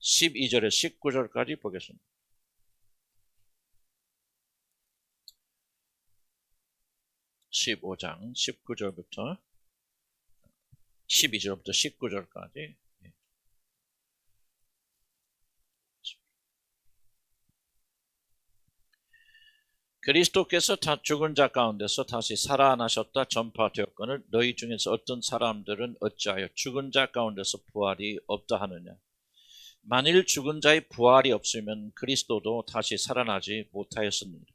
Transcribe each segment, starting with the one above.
12절에 19절까지 보겠습니다. 15장 19절부터 12절부터 19절까지. 그리스도께서 죽은 자 가운데서 다시 살아나셨다 전파되었거늘 너희 중에서 어떤 사람들은 어찌하여 죽은 자 가운데서 부활이 없다 하느냐. 만일 죽은 자의 부활이 없으면 그리스도도 다시 살아나지 못하였습니다.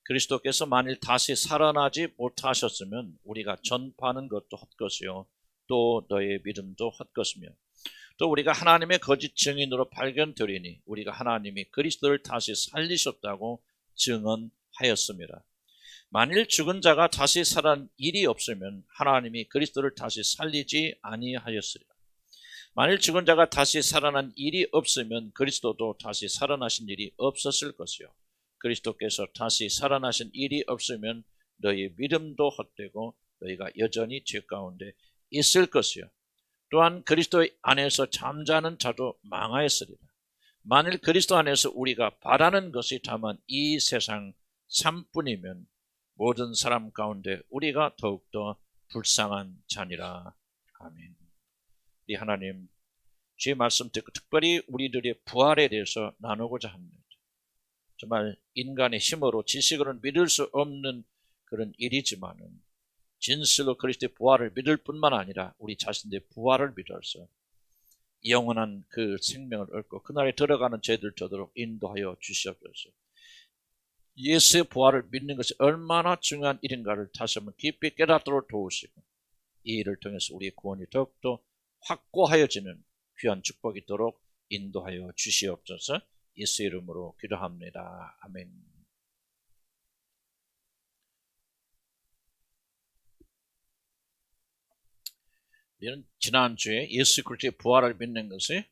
그리스도께서 만일 다시 살아나지 못하셨으면 우리가 전파하는 것도 헛것이요 또 너의 믿음도 헛것이며 또 우리가 하나님의 거짓 증인으로 발견되리니 우리가 하나님이 그리스도를 다시 살리셨다고 증언하였습니다. 만일 죽은 자가 다시 살아난 일이 없으면 하나님이 그리스도를 다시 살리지 아니하였으리라. 만일 죽은 자가 다시 살아난 일이 없으면 그리스도도 다시 살아나신 일이 없었을 것이요 그리스도께서 다시 살아나신 일이 없으면 너희 믿음도 헛되고 너희가 여전히 죄 가운데 있을 것이요 또한 그리스도 안에서 잠자는 자도 망하였으리라. 만일 그리스도 안에서 우리가 바라는 것이 다만 이 세상 삶뿐이면 모든 사람 가운데 우리가 더욱더 불쌍한 자니라. 아멘. 우리 하나님, 주의 말씀 듣고 특별히 우리들의 부활에 대해서 나누고자 합니다. 정말 인간의 힘으로 지식으로는 믿을 수 없는 그런 일이지만은 진실로 그리스도의 부활을 믿을 뿐만 아니라 우리 자신의 부활을 믿어서 영원한 그 생명을 얻고 그날에 들어가는 저희들 되도록 인도하여 주시옵소서. 예수의 부활을 믿는 것이 얼마나 중요한 일인가를 다시 한번 깊이 깨닫도록 도우시고 이 일을 통해서 우리의 구원이 더욱더 확고하여지는 귀한 축복이 있도록 인도하여 주시옵소서. 예수의 이름으로 기도합니다. 아멘. 우리는 지난주에 예수 그리스도의 부활을 믿는 것이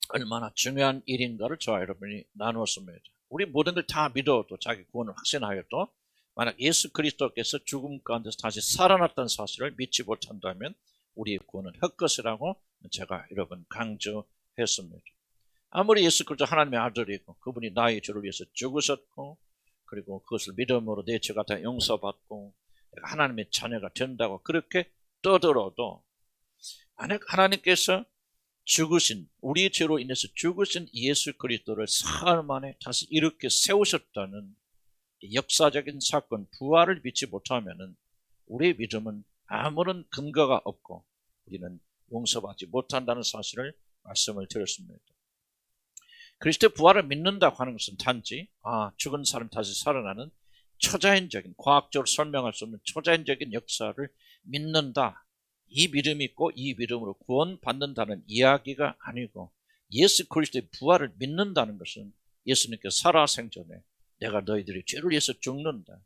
얼마나 중요한 일인가를 저와 여러분이 나누었습니다. 우리 모든 걸 다 믿어도 자기 구원을 확신하여도 만약 예수 그리스도께서 죽음 가운데서 다시 살아났다는 사실을 믿지 못한다면 우리의 구원은 헛것이라고 제가 여러분 강조했습니다. 아무리 예수 그리스도 하나님의 아들이고 그분이 나의 죄를 위해서 죽으셨고 그리고 그것을 믿음으로 내 죄가 다 용서받고 내가 하나님의 자녀가 된다고 그렇게 떠들어도 만약 하나님께서 죽으신 우리의 죄로 인해서 죽으신 예수 그리스도를 사흘 만에 다시 이렇게 세우셨다는 역사적인 사건 부활을 믿지 못하면은 우리의 믿음은 아무런 근거가 없고 우리는 용서받지 못한다는 사실을 말씀을 드렸습니다. 그리스도의 부활을 믿는다고 하는 것은 단지 죽은 사람 다시 살아나는 초자연적인 과학적으로 설명할 수 없는 초자연적인 역사를 믿는다. 이 믿음이 있고 이 믿음으로 구원받는다는 이야기가 아니고 예수 그리스도의 부활을 믿는다는 것은 예수님께서 살아생전에 내가 너희들이 죄를 위해서 죽는다.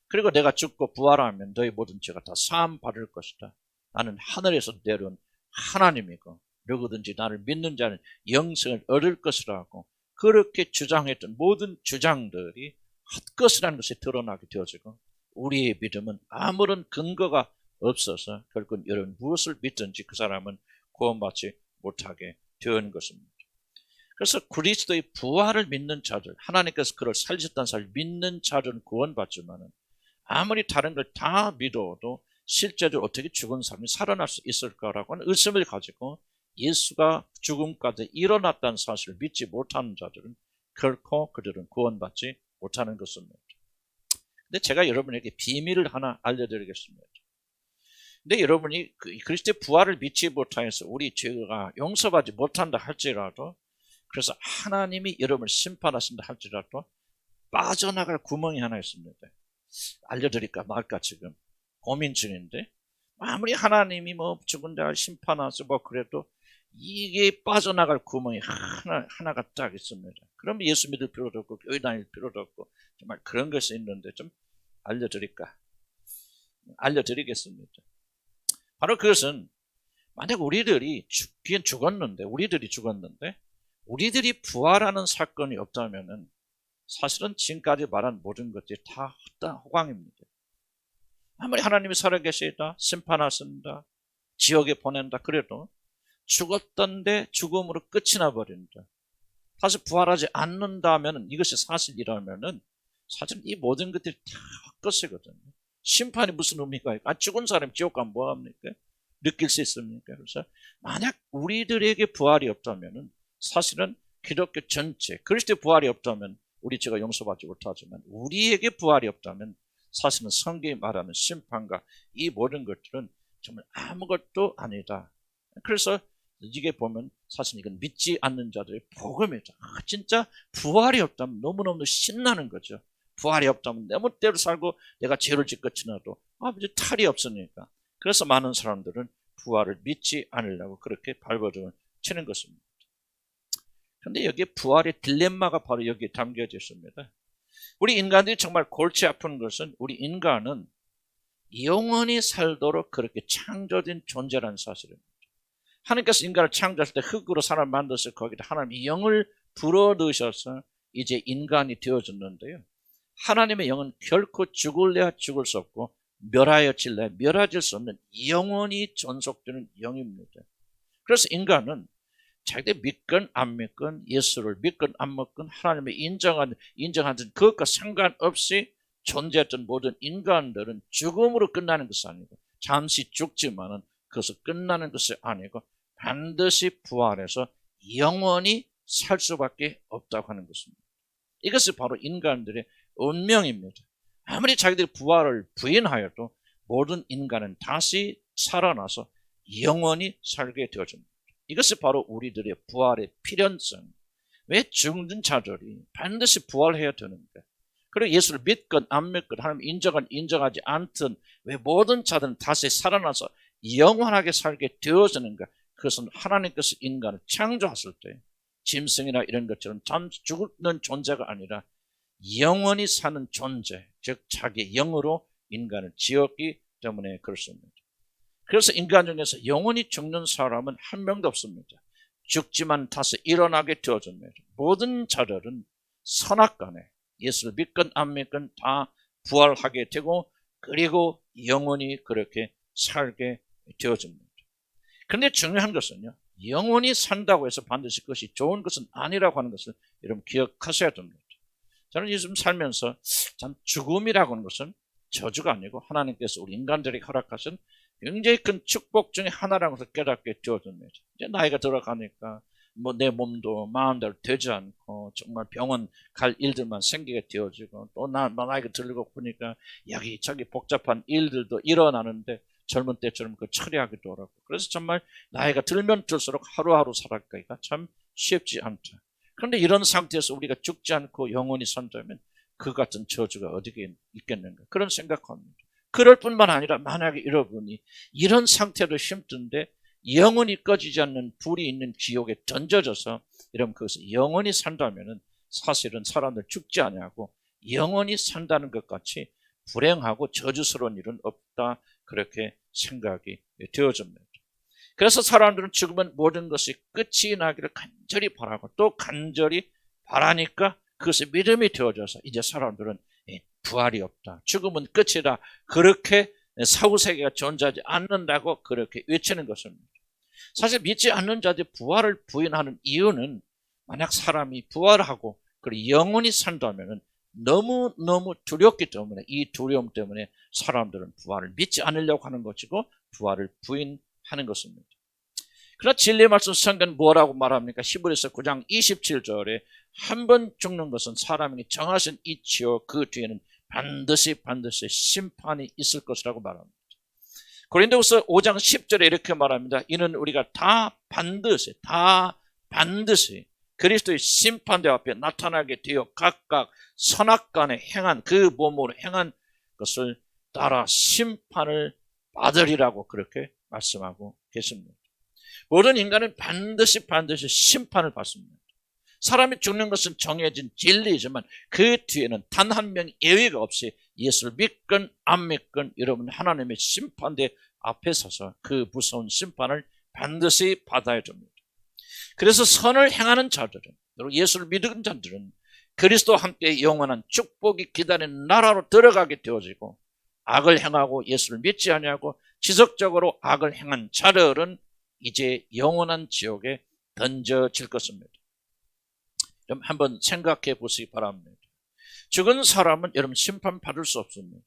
그리고 내가 죽고 부활하면 너희 모든 죄가 다 사함 받을 것이다. 나는 하늘에서 내려온 하나님이고 누구든지 나를 믿는 자는 영생을 얻을 것이라고 그렇게 주장했던 모든 주장들이 헛것이라는 것이 드러나게 되어지고 우리의 믿음은 아무런 근거가 없어서 결국은 여러분 무엇을 믿든지 그 사람은 구원받지 못하게 되는 것입니다. 그래서 그리스도의 부활을 믿는 자들, 하나님께서 그를 살리셨다는 사실을 믿는 자들은 구원받지만 아무리 다른 걸 다 믿어도 실제로 어떻게 죽은 사람이 살아날 수 있을까라고 하는 의심을 가지고 예수가 죽음까지 일어났다는 사실을 믿지 못하는 자들은 결코 그들은 구원받지 못하는 것입니다. 근데 제가 여러분에게 비밀을 하나 알려드리겠습니다. 근데 여러분이 그리스도의 부활을 믿지 못하여서 우리 죄가 용서받지 못한다 할지라도 그래서 하나님이 여러분을 심판하신다 할지라도 빠져나갈 구멍이 하나 있습니다. 알려드릴까 말까 지금 고민 중인데 아무리 하나님이 죽은 자를 심판하시고 그래도 이게 빠져나갈 구멍이 하나가 딱 있습니다. 그럼 예수 믿을 필요도 없고 교회 다닐 필요도 없고 정말 그런 것이 있는데 좀 알려드리겠습니다. 바로 그것은 만약 우리들이 죽긴 죽었는데 우리들이 부활하는 사건이 없다면은 사실은 지금까지 말한 모든 것들이 다 허광입니다. 아무리 하나님이 살아계시다 심판하신다 지옥에 보낸다 그래도 죽었던데 죽음으로 끝이 나버린다. 다시 부활하지 않는다면, 이것이 사실이라면은 사실 이 모든 것들이 다 헛것이거든요. 심판이 무슨 의미가 있고, 죽은 사람이 지옥 가면 뭐합니까? 느낄 수 있습니까? 그래서 만약 우리들에게 부활이 없다면은 사실은 기독교 전체, 그리스도의 부활이 없다면 우리 죄가 용서받지 못하지만, 우리에게 부활이 없다면 사실은 성경이 말하는 심판과 이 모든 것들은 정말 아무것도 아니다. 그래서 이게 보면 사실 이건 믿지 않는 자들의 복음이죠. 진짜 부활이 없다면 너무너무 신나는 거죠. 부활이 없다면 내 멋대로 살고 내가 죄를 짓고 지나도 이제 탈이 없으니까. 그래서 많은 사람들은 부활을 믿지 않으려고 그렇게 발버둥을 치는 것입니다. 그런데 여기에 부활의 딜레마가 바로 여기에 담겨져 있습니다. 우리 인간들이 정말 골치 아픈 것은, 우리 인간은 영원히 살도록 그렇게 창조된 존재라는 사실입니다. 하나님께서 인간을 창조하실 때 흙으로 사람을 만들어서 거기다 하나님의 영을 불어넣으셔서 이제 인간이 되어졌는데요. 하나님의 영은 결코 죽을래야 죽을 수 없고 멸하여질래야 멸하질 수 없는 영원히 존속되는 영입니다. 그래서 인간은 자기들 믿건 안 믿건, 예수를 믿건 안 믿건, 하나님의 인정하는 그것과 상관없이 존재했던 모든 인간들은 죽음으로 끝나는 것이 아니고, 잠시 죽지만은 그것을 끝나는 것이 아니고 반드시 부활해서 영원히 살 수밖에 없다고 하는 것입니다. 이것이 바로 인간들의 운명입니다. 아무리 자기들이 부활을 부인하여도 모든 인간은 다시 살아나서 영원히 살게 되어집니다. 이것이 바로 우리들의 부활의 필연성. 왜 죽는 자들이 반드시 부활해야 되는가? 그리고 예수를 믿건 안 믿건, 하나님 인정하지 않든 왜 모든 자들은 다시 살아나서 영원하게 살게 되어지는가? 그것은 하나님께서 인간을 창조하실 때 짐승이나 이런 것처럼 죽는 존재가 아니라 영원히 사는 존재, 즉 자기의 영으로 인간을 지었기 때문에 그렇습니다. 그래서 인간 중에서 영원히 죽는 사람은 한 명도 없습니다. 죽지만 다시 일어나게 되어집니다. 모든 자들은 선악간에 예수를 믿건 안 믿건 다 부활하게 되고, 그리고 영원히 그렇게 살게 되어집니다. 그런데 중요한 것은요, 영원히 산다고 해서 반드시 그것이 좋은 것은 아니라고 하는 것을 여러분 기억하셔야 됩니다. 저는 요즘 살면서 참 죽음이라고 하는 것은 저주가 아니고 하나님께서 우리 인간들에게 허락하신 굉장히 큰 축복 중에 하나라는 것을 깨닫게 되어집니다. 이제 나이가 들어가니까 내 몸도 마음대로 되지 않고 정말 병원 갈 일들만 생기게 되어지고, 또 나이가 들고 보니까 여기저기 복잡한 일들도 일어나는데 젊은 때처럼 그 처리하기도 어렵고, 그래서 정말 나이가 들면 들수록 하루하루 살아가기가 참 쉽지 않다. 그런데 이런 상태에서 우리가 죽지 않고 영원히 산다면 그 같은 저주가 어디에 있겠는가, 그런 생각합니다. 그럴 뿐만 아니라 만약에 여러분이 이런 상태로 힘든데 영원히 꺼지지 않는 불이 있는 지옥에 던져져서 여러분 거기서 영원히 산다면은 사실은 사람들 죽지 아니하고 영원히 산다는 것 같이 불행하고 저주스러운 일은 없다, 그렇게 생각이 되어집니다. 그래서 사람들은 죽으면 모든 것이 끝이 나기를 간절히 바라고, 또 간절히 바라니까 그것이 믿음이 되어져서 이제 사람들은 부활이 없다, 죽음은 끝이다, 그렇게 사후세계가 존재하지 않는다고 그렇게 외치는 것입니다. 사실 믿지 않는 자들이 부활을 부인하는 이유는, 만약 사람이 부활하고 그리고 영원히 산다면 너무너무 두렵기 때문에, 이 두려움 때문에 사람들은 부활을 믿지 않으려고 하는 것이고 부활을 부인하는 것입니다. 그러나 진리의 말씀 성경은 뭐라고 말합니까? 히브리서 9장 27절에 한 번 죽는 것은 사람이 정하신 이치요 그 뒤에는 반드시 심판이 있을 것이라고 말합니다. 고린도후서 5장 10절에 이렇게 말합니다. 이는 우리가 다 반드시 그리스도의 심판대 앞에 나타나게 되어 각각 선악간에 행한 그 몸으로 행한 것을 따라 심판을 받으리라고 그렇게 말씀하고 계십니다. 모든 인간은 반드시 심판을 받습니다. 사람이 죽는 것은 정해진 진리이지만 그 뒤에는 단 한 명 예외가 없이 예수를 믿건 안 믿건 여러분 하나님의 심판대 앞에 서서 그 무서운 심판을 반드시 받아야 됩니다. 그래서 선을 행하는 자들은, 예수를 믿은 자들은 그리스도와 함께 영원한 축복이 기다리는 나라로 들어가게 되어지고, 악을 행하고 예수를 믿지 아니하고 지속적으로 악을 행한 자들은 이제 영원한 지옥에 던져질 것입니다. 좀 한번 생각해 보시기 바랍니다. 죽은 사람은 여러분 심판받을 수 없습니다.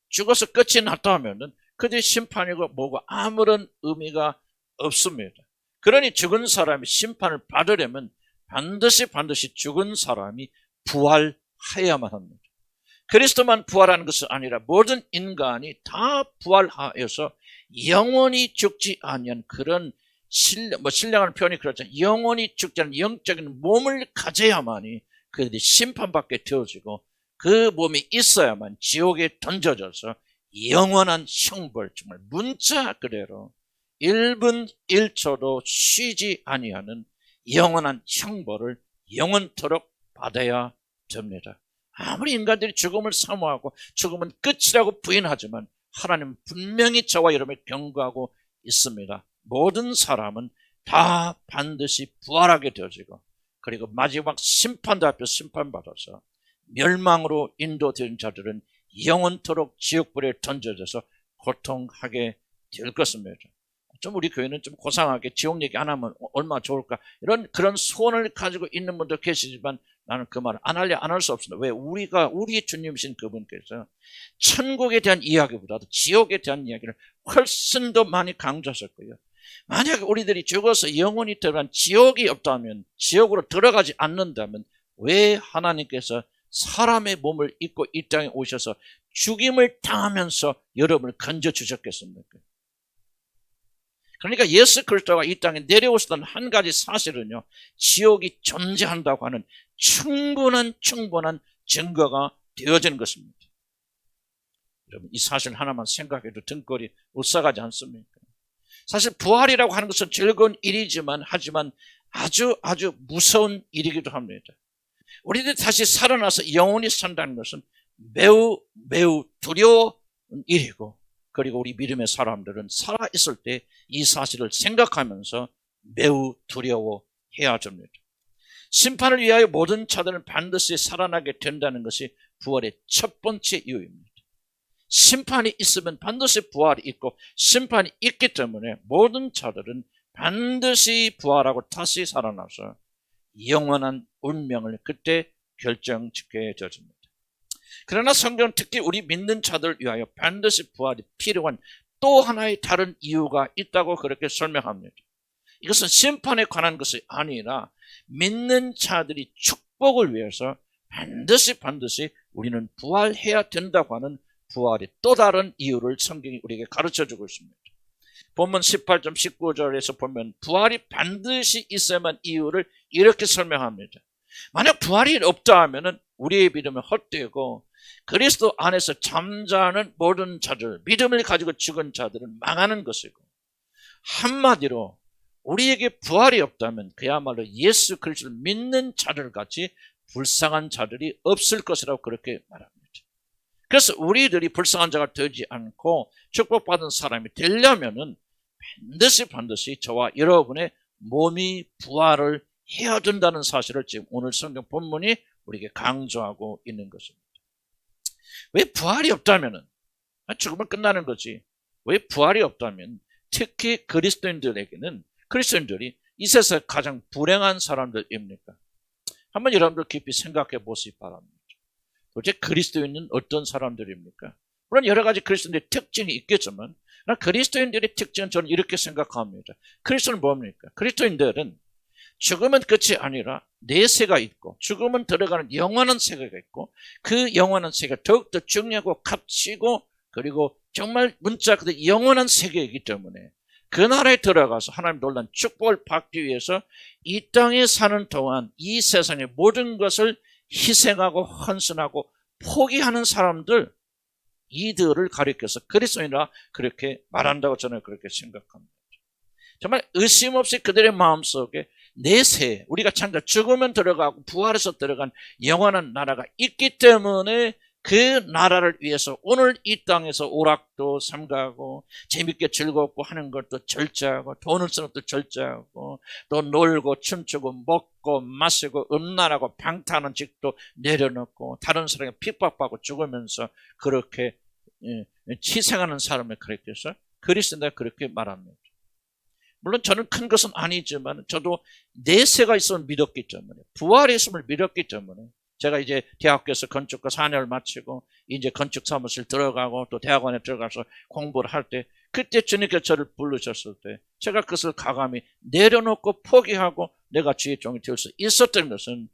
죽어서 끝이 났다 하면은 그들의 심판이고 뭐고 아무런 의미가 없습니다. 그러니 죽은 사람이 심판을 받으려면 반드시 죽은 사람이 부활해야만 합니다. 그리스도만 부활하는 것은 아니라 모든 인간이 다 부활하여서 영원히 죽지 아니한 그런 신령한 표현이 그렇죠. 영원히 죽지 않은 영적인 몸을 가져야만이 그들이 심판받게 되어지고 그 몸이 있어야만 지옥에 던져져서 영원한 형벌, 정말 문자 그대로 1분 1초도 쉬지 아니하는 영원한 형벌을 영원토록 받아야 됩니다. 아무리 인간들이 죽음을 사모하고 죽음은 끝이라고 부인하지만 하나님은 분명히 저와 여러분을 경고하고 있습니다. 모든 사람은 다 반드시 부활하게 되어지고 그리고 마지막 심판대 앞에서 심판받아서 멸망으로 인도된 자들은 영원토록 지옥불에 던져져서 고통하게 될 것입니다. 좀 우리 교회는 좀 고상하게 지옥 얘기 안 하면 얼마나 좋을까 이런 그런 소원을 가지고 있는 분도 계시지만 나는 그 말을 안 할 수 없습니다. 왜? 우리 주님이신 그분께서 천국에 대한 이야기보다도 지옥에 대한 이야기를 훨씬 더 많이 강조하셨고요. 만약에 우리들이 죽어서 영원히 들어간 지옥이 없다면, 지옥으로 들어가지 않는다면 왜 하나님께서 사람의 몸을 입고 이 땅에 오셔서 죽임을 당하면서 여러분을 건져주셨겠습니까? 그러니까 예수 그리스도가 이 땅에 내려오시던 한 가지 사실은요, 지옥이 존재한다고 하는 충분한 증거가 되어지는 것입니다. 여러분, 이 사실 하나만 생각해도 등골이 울싹하지 않습니까? 사실 부활이라고 하는 것은 즐거운 일이지만 하지만 아주 무서운 일이기도 합니다. 우리들이 다시 살아나서 영원히 산다는 것은 매우 두려운 일이고, 그리고 우리 믿음의 사람들은 살아있을 때 이 사실을 생각하면서 매우 두려워해야 됩니다. 심판을 위하여 모든 자들은 반드시 살아나게 된다는 것이 부활의 첫 번째 이유입니다. 심판이 있으면 반드시 부활이 있고 심판이 있기 때문에 모든 자들은 반드시 부활하고 다시 살아나서 영원한 운명을 그때 결정짓게 되어집니다. 그러나 성경은 특히 우리 믿는 자들을 위하여 반드시 부활이 필요한 또 하나의 다른 이유가 있다고 그렇게 설명합니다. 이것은 심판에 관한 것이 아니라 믿는 자들이 축복을 위해서 반드시 우리는 부활해야 된다고 하는 부활의 또 다른 이유를 성경이 우리에게 가르쳐주고 있습니다. 본문 18절 19절에서 보면 부활이 반드시 있어야만 이유를 이렇게 설명합니다. 만약 부활이 없다 하면 우리의 믿음은 헛되고 그리스도 안에서 잠자는 모든 자들, 믿음을 가지고 죽은 자들은 망하는 것이고, 한마디로 우리에게 부활이 없다면 그야말로 예수 그리스도를 믿는 자들 같이 불쌍한 자들이 없을 것이라고 그렇게 말합니다. 그래서 우리들이 불쌍한 자가 되지 않고 축복받은 사람이 되려면은 반드시 저와 여러분의 몸이 부활을 해야 된다는 사실을 지금 오늘 성경 본문이 우리에게 강조하고 있는 것입니다. 왜 부활이 없다면은 죽으면 끝나는 거지. 왜 부활이 없다면 특히 그리스도인들에게는 그리스도인들이 이 세상에 가장 불행한 사람들입니까? 한번 여러분들 깊이 생각해 보시기 바랍니다. 도대체 그리스도인은 어떤 사람들입니까? 물론 여러 가지 그리스도인들의 특징이 있겠지만 그리스도인들의 특징은 저는 이렇게 생각합니다. 그리스도는 뭡니까? 그리스도인들은 죽으면 끝이 아니라 내세가 있고 죽으면 들어가는 영원한 세계가 있고 그 영원한 세계가 더욱더 중요하고 값지고 그리고 정말 문자 그대로 영원한 세계이기 때문에 그 나라에 들어가서 하나님 놀라운 축복을 받기 위해서 이 땅에 사는 동안 이 세상의 모든 것을 희생하고 헌신하고 포기하는 사람들, 이들을 가리켜서 그리스도인이라 그렇게 말한다고 저는 그렇게 생각합니다. 정말 의심 없이 그들의 마음속에 내세 우리가 참자 죽으면 들어가고 부활해서 들어간 영원한 나라가 있기 때문에 그 나라를 위해서 오늘 이 땅에서 오락도 삼가고 재밌게 즐겁고 하는 것도 절제하고 돈을 쓰는 것도 절제하고 또 놀고 춤추고 먹고 마시고 음란하고 방탕한 직도 내려놓고 다른 사람에게 핍박받고 죽으면서 그렇게 희생하는 사람을 가리켜서 그리스도가 그렇게 말합니다. 물론 저는 큰 것은 아니지만 저도 내세가 있으면 믿었기 때문에, 부활의 있음을 믿었기 때문에, 제가 이제 대학교에서 건축과 4년을 마치고 이제 건축 사무실 들어가고 또 대학원에 들어가서 공부를 할 때, 그때 주님께서 저를 부르셨을 때 제가 그것을 과감히 내려놓고 포기하고 내가 주의 종이 될 수 있었던 것은,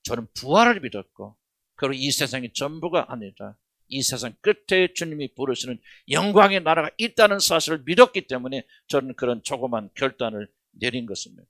저는 부활을 믿었고, 그리고 이 세상이 전부가 아니다, 이 세상 끝에 주님이 부르시는 영광의 나라가 있다는 사실을 믿었기 때문에 저는 그런 조그만 결단을 내린 것입니다.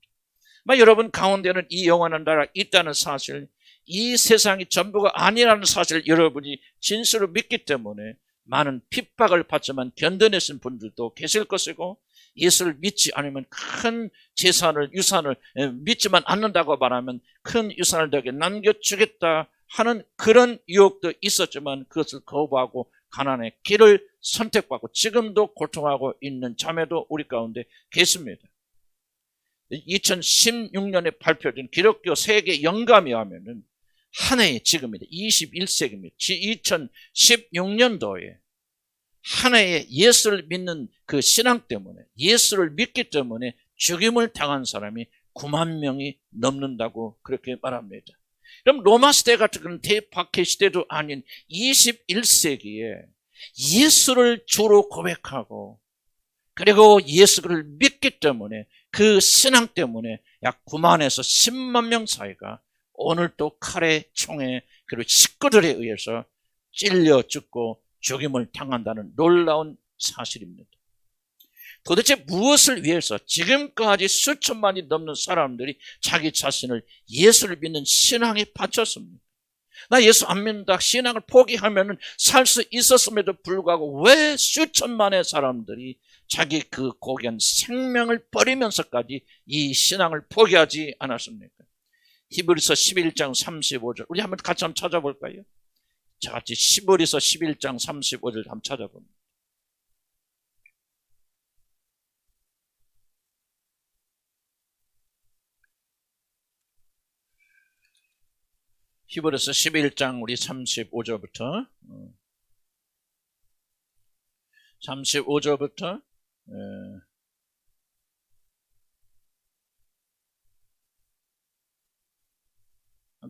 여러분 가운데는 이 영원한 나라가 있다는 사실, 이 세상이 전부가 아니라는 사실을 여러분이 진실로 믿기 때문에 많은 핍박을 받지만 견뎌내신 분들도 계실 것이고, 예수를 믿지 않으면 큰 재산을, 유산을, 믿지만 않는다고 말하면 큰 유산을 너에게 남겨주겠다 하는 그런 유혹도 있었지만 그것을 거부하고 가난의 길을 선택받고 지금도 고통하고 있는 자매도 우리 가운데 계십니다. 2016년에 발표된 기독교 세계 영감에 하면은 한 해에 지금입니다. 21세기입니다. 2016년도에 한 해에 예수를 믿는 그 신앙 때문에, 예수를 믿기 때문에 죽임을 당한 사람이 9만 명이 넘는다고 그렇게 말합니다. 그럼 로마 시대 같은 그런 대박해 시대도 아닌 21세기에 예수를 주로 고백하고 그리고 예수를 믿기 때문에, 그 신앙 때문에 약 9만에서 10만 명 사이가 오늘 또 칼에, 총에, 그리고 식구들에 의해서 찔려 죽고 죽임을 당한다는 놀라운 사실입니다. 도대체 무엇을 위해서 지금까지 수천만이 넘는 사람들이 자기 자신을 예수를 믿는 신앙에 바쳤습니까? 나 예수 안 믿는다, 신앙을 포기하면 살 수 있었음에도 불구하고 왜 수천만의 사람들이 자기 그 고귀한 생명을 버리면서까지 이 신앙을 포기하지 않았습니까? 히브리서 11장 35절, 우리 같이 한번 찾아볼까요? 자, 같이 히브리서 11장 35절 한번 찾아봅니다. 히브리서 11장 우리 35절부터 35절부터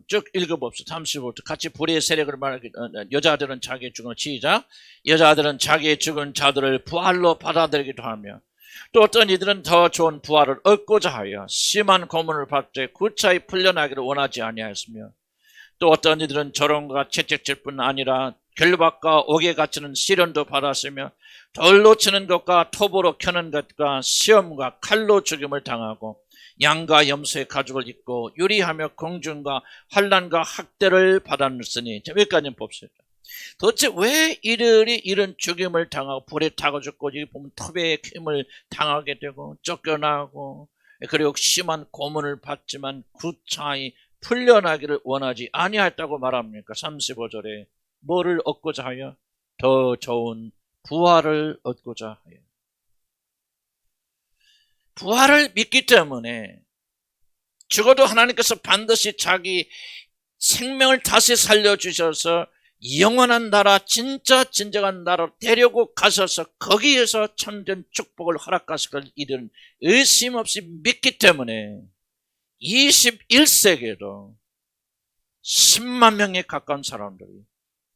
쭉 읽어봅시다. 35절부터 같이 불의 세력을 말하기, 여자들은 자기의 죽은, 시작. 여자들은 자기의 죽은 자들을 부활로 받아들이기도 하며 또 어떤 이들은 더 좋은 부활을 얻고자 하여 심한 고문을 받되 구차히 풀려나기를 원하지 아니하였으며 또 어떤 이들은 조롱과 채찍질 뿐 아니라 결박과 옥에 갇히는 시련도 받았으며 돌로 치는 것과 톱으로 켜는 것과 시험과 칼로 죽임을 당하고 양과 염소의 가죽을 입고 유리하며 공중과 환난과 학대를 받았으니, 여기까지는 봅시다. 도대체 왜 이들이 이런 죽임을 당하고 불에 타고 죽고, 여기 보면 톱에 힘을 당하게 되고 쫓겨나고 그리고 심한 고문을 받지만 구차히 풀려나기를 원하지 아니하였다고 말합니까? 35절에 뭐를 얻고자 하여? 더 좋은 부활을 얻고자 하여. 부활을 믿기 때문에 죽어도 하나님께서 반드시 자기 생명을 다시 살려주셔서 영원한 나라, 진짜 진정한 나라로 데려고 가셔서 거기에서 참된 축복을 허락하실 걸 이들은 의심 없이 믿기 때문에 21세기에도 10만 명에 가까운 사람들이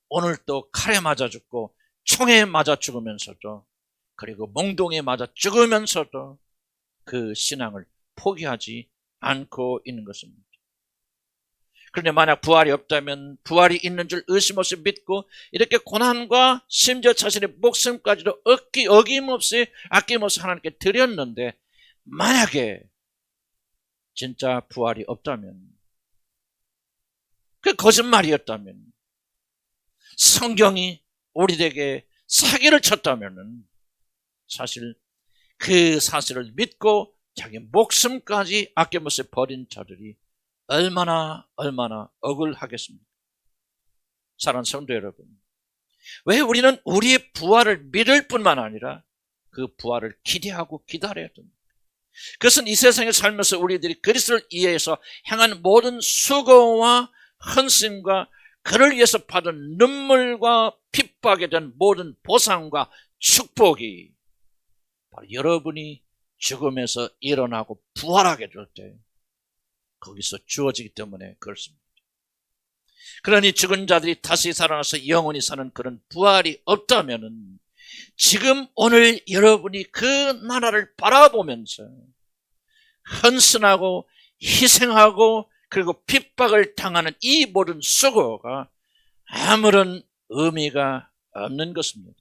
오늘 또 칼에 맞아 죽고 총에 맞아 죽으면서도 그리고 몽둥이에 맞아 죽으면서도 그 신앙을 포기하지 않고 있는 것입니다. 그런데 만약 부활이 없다면 부활이 있는 줄 의심 없이 믿고 이렇게 고난과 심지어 자신의 목숨까지도 어김없이 아낌없이 하나님께 드렸는데, 만약에 진짜 부활이 없다면, 그 거짓말이었다면, 성경이 우리에게 사기를 쳤다면 사실 그 사실을 믿고 자기 목숨까지 아낌없이 버린 자들이 얼마나 억울하겠습니까? 사랑하는 성도 여러분, 왜 우리는 우리의 부활을 믿을 뿐만 아니라 그 부활을 기대하고 기다려야 됩니다. 그것은 이 세상에 살면서 우리들이 그리스도를 위해서 행한 모든 수고와 헌신과 그를 위해서 받은 눈물과 핍박에 대한 모든 보상과 축복이 바로 여러분이 죽음에서 일어나고 부활하게 될 때 거기서 주어지기 때문에 그렇습니다. 그러니 죽은 자들이 다시 살아나서 영원히 사는 그런 부활이 없다면은 지금 오늘 여러분이 그 나라를 바라보면서 헌신하고 희생하고 그리고 핍박을 당하는 이 모든 수고가 아무런 의미가 없는 것입니다.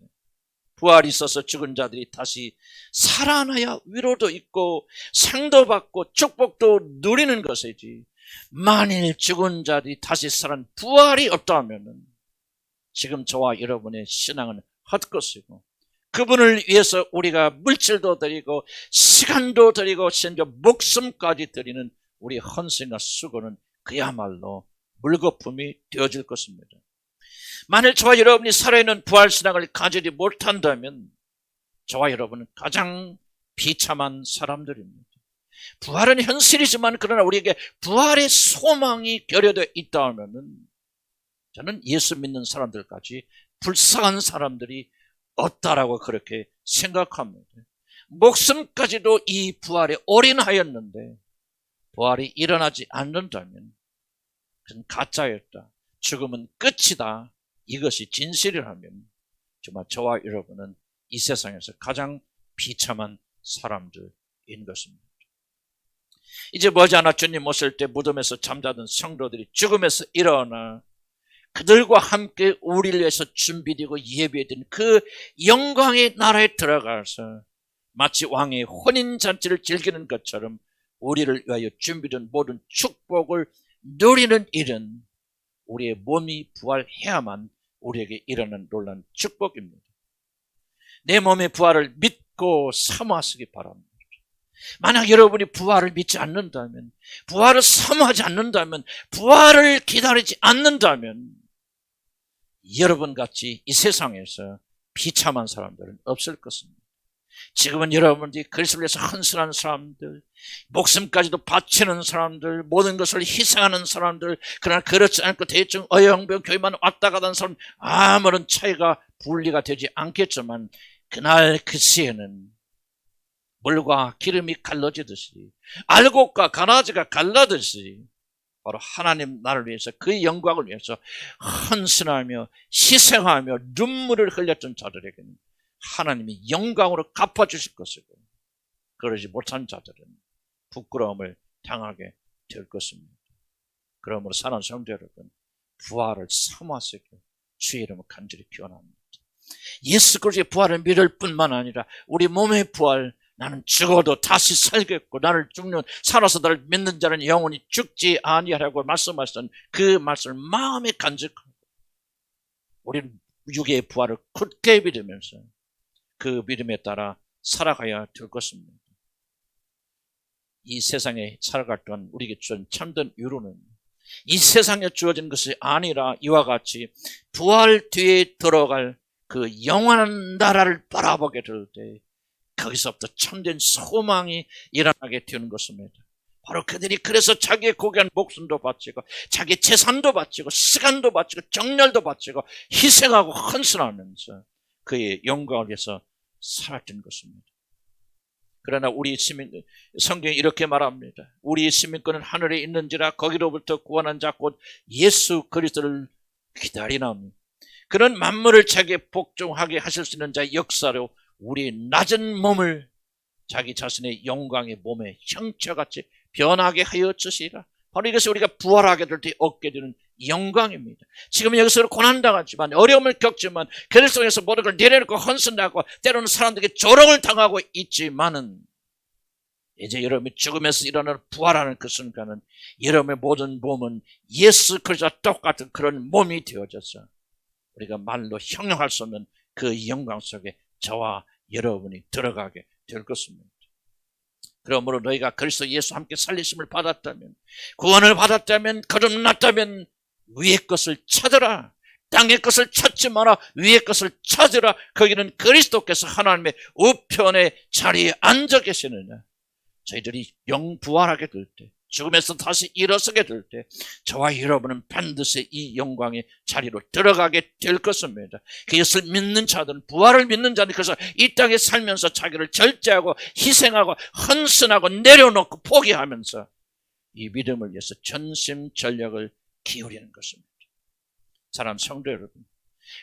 부활이 있어서 죽은 자들이 다시 살아나야 위로도 있고 상도 받고 축복도 누리는 것이지, 만일 죽은 자들이 다시 살아난 부활이 없다면 지금 저와 여러분의 신앙은 헛것이고, 그분을 위해서 우리가 물질도 드리고 시간도 드리고 심지어 목숨까지 드리는 우리 헌신과 수고는 그야말로 물거품이 되어질 것입니다. 만일 저와 여러분이 살아있는 부활신앙을 가지지 못한다면 저와 여러분은 가장 비참한 사람들입니다. 부활은 현실이지만 그러나 우리에게 부활의 소망이 결여되어 있다면 저는 예수 믿는 사람들까지 불쌍한 사람들이 없다라고 그렇게 생각합니다. 목숨까지도 이 부활에 올인하였는데 부활이 일어나지 않는다면 그건 가짜였다, 죽음은 끝이다, 이것이 진실이라면 정말 저와 여러분은 이 세상에서 가장 비참한 사람들인 것입니다. 이제 머지않아 주님 오실 때 무덤에서 잠자던 성도들이 죽음에서 일어나 그들과 함께 우리를 위해서 준비되고 예배된 그 영광의 나라에 들어가서 마치 왕의 혼인잔치를 즐기는 것처럼 우리를 위하여 준비된 모든 축복을 누리는 일은 우리의 몸이 부활해야만 우리에게 일어나는 놀라운 축복입니다. 내 몸의 부활을 믿고 사모하시기 바랍니다. 만약 여러분이 부활을 믿지 않는다면, 부활을 사모하지 않는다면, 부활을 기다리지 않는다면 여러분같이 이 세상에서 비참한 사람들은 없을 것입니다. 지금은 여러분들이 그리스도를 위해서 헌신하는 사람들, 목숨까지도 바치는 사람들, 모든 것을 희생하는 사람들, 그러나 그렇지 않고 대충 어영부영 교회만 왔다 가던 사람, 아무런 차이가 분리가 되지 않겠지만 그날 그 시에는 물과 기름이 갈라지듯이, 알곡과 가라지가 갈라듯이 바로 하나님 나를 위해서, 그 영광을 위해서 헌신하며 희생하며 눈물을 흘렸던 자들에게는 하나님이 영광으로 갚아주실 것이고, 그러지 못한 자들은 부끄러움을 당하게 될 것입니다. 그러므로 사랑하는 성도 여러분, 부활을 사모하시길 주의 이름을 간절히 기원합니다. 예수 그리스도의 부활을 믿을 뿐만 아니라 우리 몸의 부활, 나는 죽어도 다시 살겠고 나를 죽는 살아서 나를 믿는 자는 영원히 죽지 아니하라고 말씀하셨던 그 말씀을 마음에 간직하고 우리는 육의 부활을 굳게 믿으면서 그 믿음에 따라 살아가야 될 것입니다. 이 세상에 살아갈 동안 우리에게 주어진 참된 위로는 이 세상에 주어진 것이 아니라 이와 같이 부활 뒤에 들어갈 그 영원한 나라를 바라보게 될 때 거기서부터 참된 소망이 일어나게 되는 것입니다. 바로 그들이 그래서 자기의 고귀한 목숨도 바치고 자기 재산도 바치고 시간도 바치고 정열도 바치고 희생하고 헌신하면서 그의 영광을 위해서 살았던 것입니다. 그러나 우리 시민, 성경이 이렇게 말합니다. 우리 시민권은 하늘에 있는지라 거기로부터 구원한 자 곧 예수 그리스도를 기다리나니 그런 만물을 자기에 복종하게 하실 수 있는 자의 역사로 우리 낮은 몸을 자기 자신의 영광의 몸의 형체같이 변하게 하여 주시리라. 바로 이것이 우리가 부활하게 될 때 얻게 되는 영광입니다. 지금 여기서 고난당하지만 어려움을 겪지만 그리스도에서 모든 걸 내려놓고 헌신하고 때로는 사람들에게 조롱을 당하고 있지만은 이제 여러분이 죽음에서 일어나는 부활하는 그 순간은 여러분의 모든 몸은 예수 그리스도와 똑같은 그런 몸이 되어져서 우리가 말로 형용할 수 없는 그 영광 속에 저와 여러분이 들어가게 될 것입니다. 그러므로 너희가 그리스도 예수 함께 살리심을 받았다면, 구원을 받았다면, 거듭났다면 위의 것을 찾으라. 땅의 것을 찾지 마라. 위의 것을 찾으라. 거기는 그리스도께서 하나님의 우편의 자리에 앉아 계시느냐. 저희들이 영부활하게 될 때 죽음에서 다시 일어서게 될 때 저와 여러분은 반드시 이 영광의 자리로 들어가게 될 것입니다. 그것을 믿는 자들은, 부활을 믿는 자들은 그래서 이 땅에 살면서 자기를 절제하고 희생하고 헌신하고 내려놓고 포기하면서 이 믿음을 위해서 전심전력을 기울이는 것입니다. 사랑하는 성도 여러분,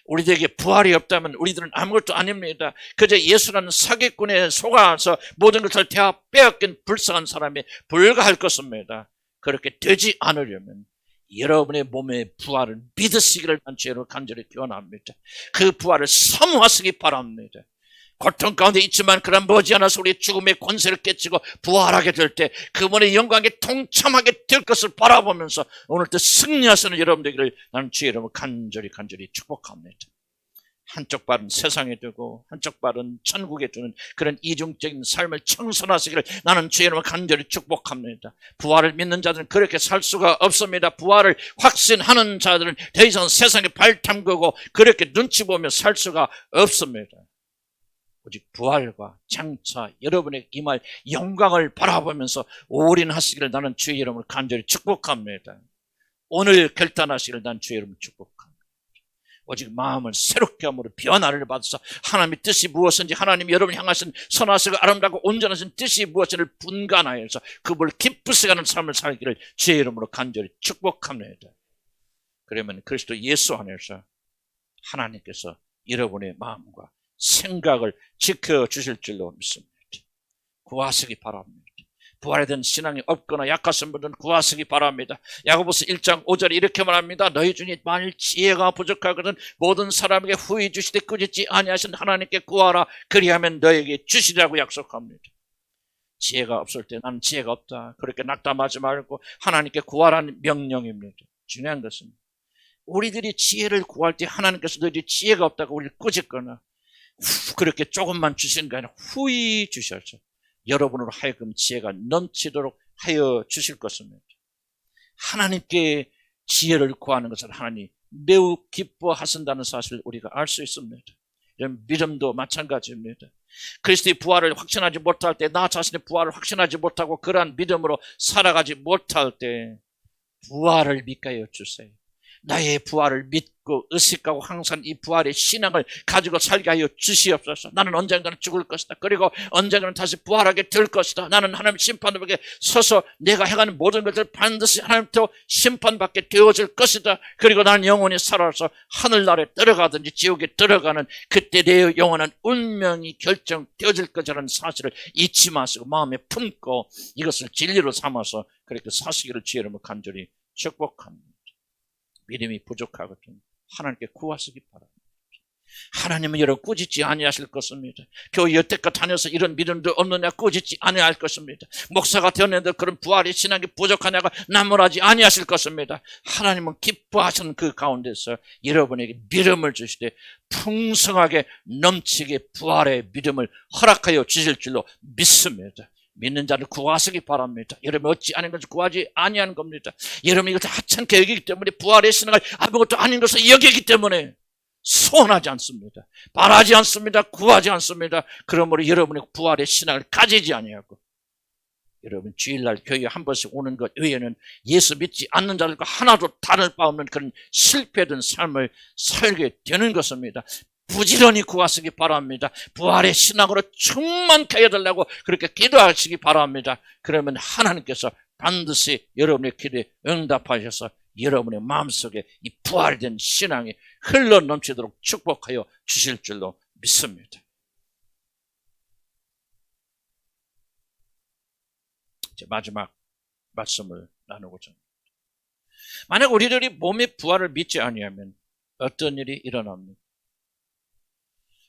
우리들에게 부활이 없다면 우리들은 아무것도 아닙니다. 그저 예수라는 사기꾼에 속아서 모든 것을 다 빼앗긴 불쌍한 사람이 불과할 것입니다. 그렇게 되지 않으려면 여러분의 몸의 부활을 믿으시기를 주로 간절히 기원합니다. 그 부활을 사모하시기 바랍니다. 고통 가운데 있지만 그런 머지않아서 우리의 죽음의 권세를 깨치고 부활하게 될 때 그분의 영광에 동참하게 될 것을 바라보면서 오늘도 승리하시는 여러분 되기를 나는 주의 이름으로 간절히 축복합니다. 한쪽 발은 세상에 두고 한쪽 발은 천국에 두는 그런 이중적인 삶을 청선하시기를 나는 주의 이름으로 간절히 축복합니다. 부활을 믿는 자들은 그렇게 살 수가 없습니다. 부활을 확신하는 자들은 더 이상 세상에 발 담그고 그렇게 눈치 보며 살 수가 없습니다. 오직 부활과 장차 여러분의 임할 영광을 바라보면서 올인하시기를 나는 주의 이름으로 간절히 축복합니다. 오늘 결단하시기를 난 주의 이름으로 축복합니다. 오직 마음을 새롭게 함으로 변화를 받아서 하나님의 뜻이 무엇인지, 하나님이 여러분을 향하신 선하시고 아름답고 온전하신 뜻이 무엇인지를 분간하여서 그분을 기쁘시게 하는 삶을 살기를 주의 이름으로 간절히 축복합니다. 그러면 그리스도 예수 안에서 하나님께서 여러분의 마음과 생각을 지켜주실 줄로 믿습니다. 구하시기 바랍니다. 부활에 대한 신앙이 없거나 약하신 분들은 구하시기 바랍니다. 야고보서 1장 5절에 이렇게 말합니다. 너희 중에 만일 지혜가 부족하거든 모든 사람에게 후히 주시되 꾸짖지 아니하신 하나님께 구하라. 그리하면 너에게 주시리라고 약속합니다. 지혜가 없을 때 나는 지혜가 없다 그렇게 낙담하지 말고 하나님께 구하라는 명령입니다. 중요한 것은 우리들이 지혜를 구할 때 하나님께서 너희들이 지혜가 없다고 우리를 꾸짖거나 그렇게 조금만 주시는 게 아니라 후히 주셔서 여러분으로 하여금 지혜가 넘치도록 하여 주실 것입니다. 하나님께 지혜를 구하는 것을 하나님 매우 기뻐하신다는 사실을 우리가 알 수 있습니다. 이런 믿음도 마찬가지입니다. 그리스도의 부활을 확신하지 못할 때, 나 자신의 부활을 확신하지 못하고 그러한 믿음으로 살아가지 못할 때 부활을 믿게 하여 주세요. 나의 부활을 믿고 의식하고 항상 이 부활의 신앙을 가지고 살게 하여 주시옵소서. 나는 언젠가는 죽을 것이다. 그리고 언젠가는 다시 부활하게 될 것이다. 나는 하나님 심판에게 서서 내가 행하는 모든 것을 반드시 하나님부터 심판받게 되어질 것이다. 그리고 나는 영원히 살아서 하늘나라에 들어가든지 지옥에 들어가는 그때 내 영원한 운명이 결정되어질 것이라는 사실을 잊지 마시고 마음에 품고 이것을 진리로 삼아서 그렇게 사시기를 주의 이름으로 간절히 축복합니다. 믿음이 부족하거든 하나님께 구하시기 바랍니다. 하나님은 여러분 꾸짖지 아니하실 것입니다. 교회 여태껏 다녀서 이런 믿음도 없느냐 꾸짖지 아니할 것입니다. 목사가 되었는데 그런 부활의 신앙이 부족하냐고 나무라지 아니하실 것입니다. 하나님은 기뻐하시는 그 가운데서 여러분에게 믿음을 주시되 풍성하게 넘치게 부활의 믿음을 허락하여 주실 줄로 믿습니다. 믿는 자를 구하시기 바랍니다. 여러분 얻지 않은 것을 구하지 아니하는 겁니다. 여러분 이것을 하찮게 여기기 때문에 부활의 신앙을 아무것도 아닌 것을 여기기 때문에 소원하지 않습니다. 바라지 않습니다. 구하지 않습니다. 그러므로 여러분의 부활의 신앙을 가지지 아니하고 여러분 주일날 교회에 한 번씩 오는 것 외에는 예수 믿지 않는 자들과 하나도 다를 바 없는 그런 실패된 삶을 살게 되는 것입니다. 부지런히 구하시기 바랍니다. 부활의 신앙으로 충만케 해달라고 그렇게 기도하시기 바랍니다. 그러면 하나님께서 반드시 여러분의 기도에 응답하셔서 여러분의 마음속에 이 부활된 신앙이 흘러 넘치도록 축복하여 주실 줄로 믿습니다. 이제 마지막 말씀을 나누고자 합니다. 만약 우리들이 몸의 부활을 믿지 아니하면 어떤 일이 일어납니까?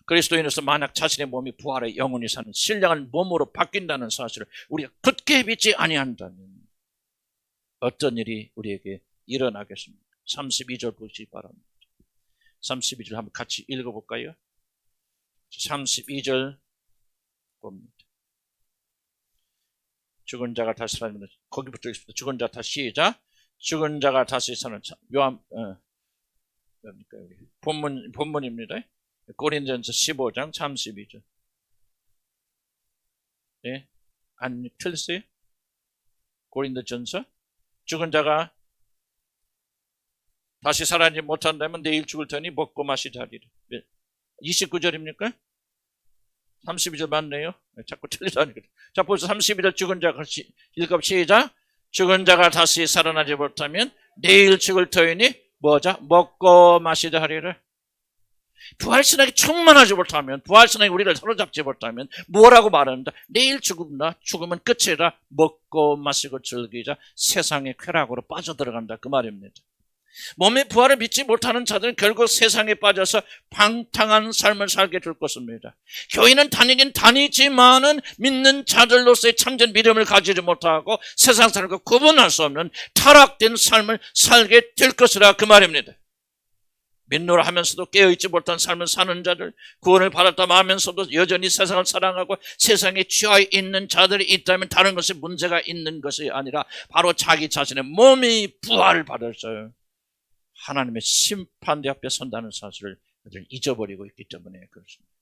그리스도인으로서 만약 자신의 몸이 부활의 영혼이 사는 신령한 몸으로 바뀐다는 사실을 우리가 굳게 믿지 아니한다면 어떤 일이 우리에게 일어나겠습니까? 32절 보시기 바랍니다. 32절 한번 같이 읽어볼까요? 32절 봅니다. 죽은 자가 다시 살아나는 거기부터 읽습니다. 죽은 자 다시 시작. 죽은 자가 다시 사는 뭡니까 여기 본문입니다. 고린도전서 15장 32절. 네, 안 틀렸어요? 고린도전서 죽은 자가 다시 살아나지 못한다면 내일 죽을 테니 먹고 마시자 하리라. 29절입니까? 32절 맞네요. 자꾸 틀리다니까. 자, 벌써 32절 죽은 자가 읽어 시작. 죽은 자가 다시 살아나지 못하면 내일 죽을 터이니 뭐자? 먹고 마시자 하리라. 부활신앙이 충만하지 못하면, 부활신앙이 우리를 사로잡지 못하면 뭐라고 말합니다? 내일 죽음다. 죽으면 끝이라. 먹고 마시고 즐기자. 세상의 쾌락으로 빠져들어간다. 그 말입니다. 몸의 부활을 믿지 못하는 자들은 결국 세상에 빠져서 방탕한 삶을 살게 될 것입니다. 교회는 다니긴 다니지만은 믿는 자들로서의 참된 믿음을 가지지 못하고 세상 사람과 구분할 수 없는 타락된 삶을 살게 될 것이라 그 말입니다. 믿노라 하면서도 깨어있지 못한 삶을 사는 자들, 구원을 받았다 하면서도 여전히 세상을 사랑하고 세상에 취해 있는 자들이 있다면 다른 것에 문제가 있는 것이 아니라 바로 자기 자신의 몸이 부활을 받았어요. 하나님의 심판대 앞에 선다는 사실을 그들 잊어버리고 있기 때문에 그렇습니다.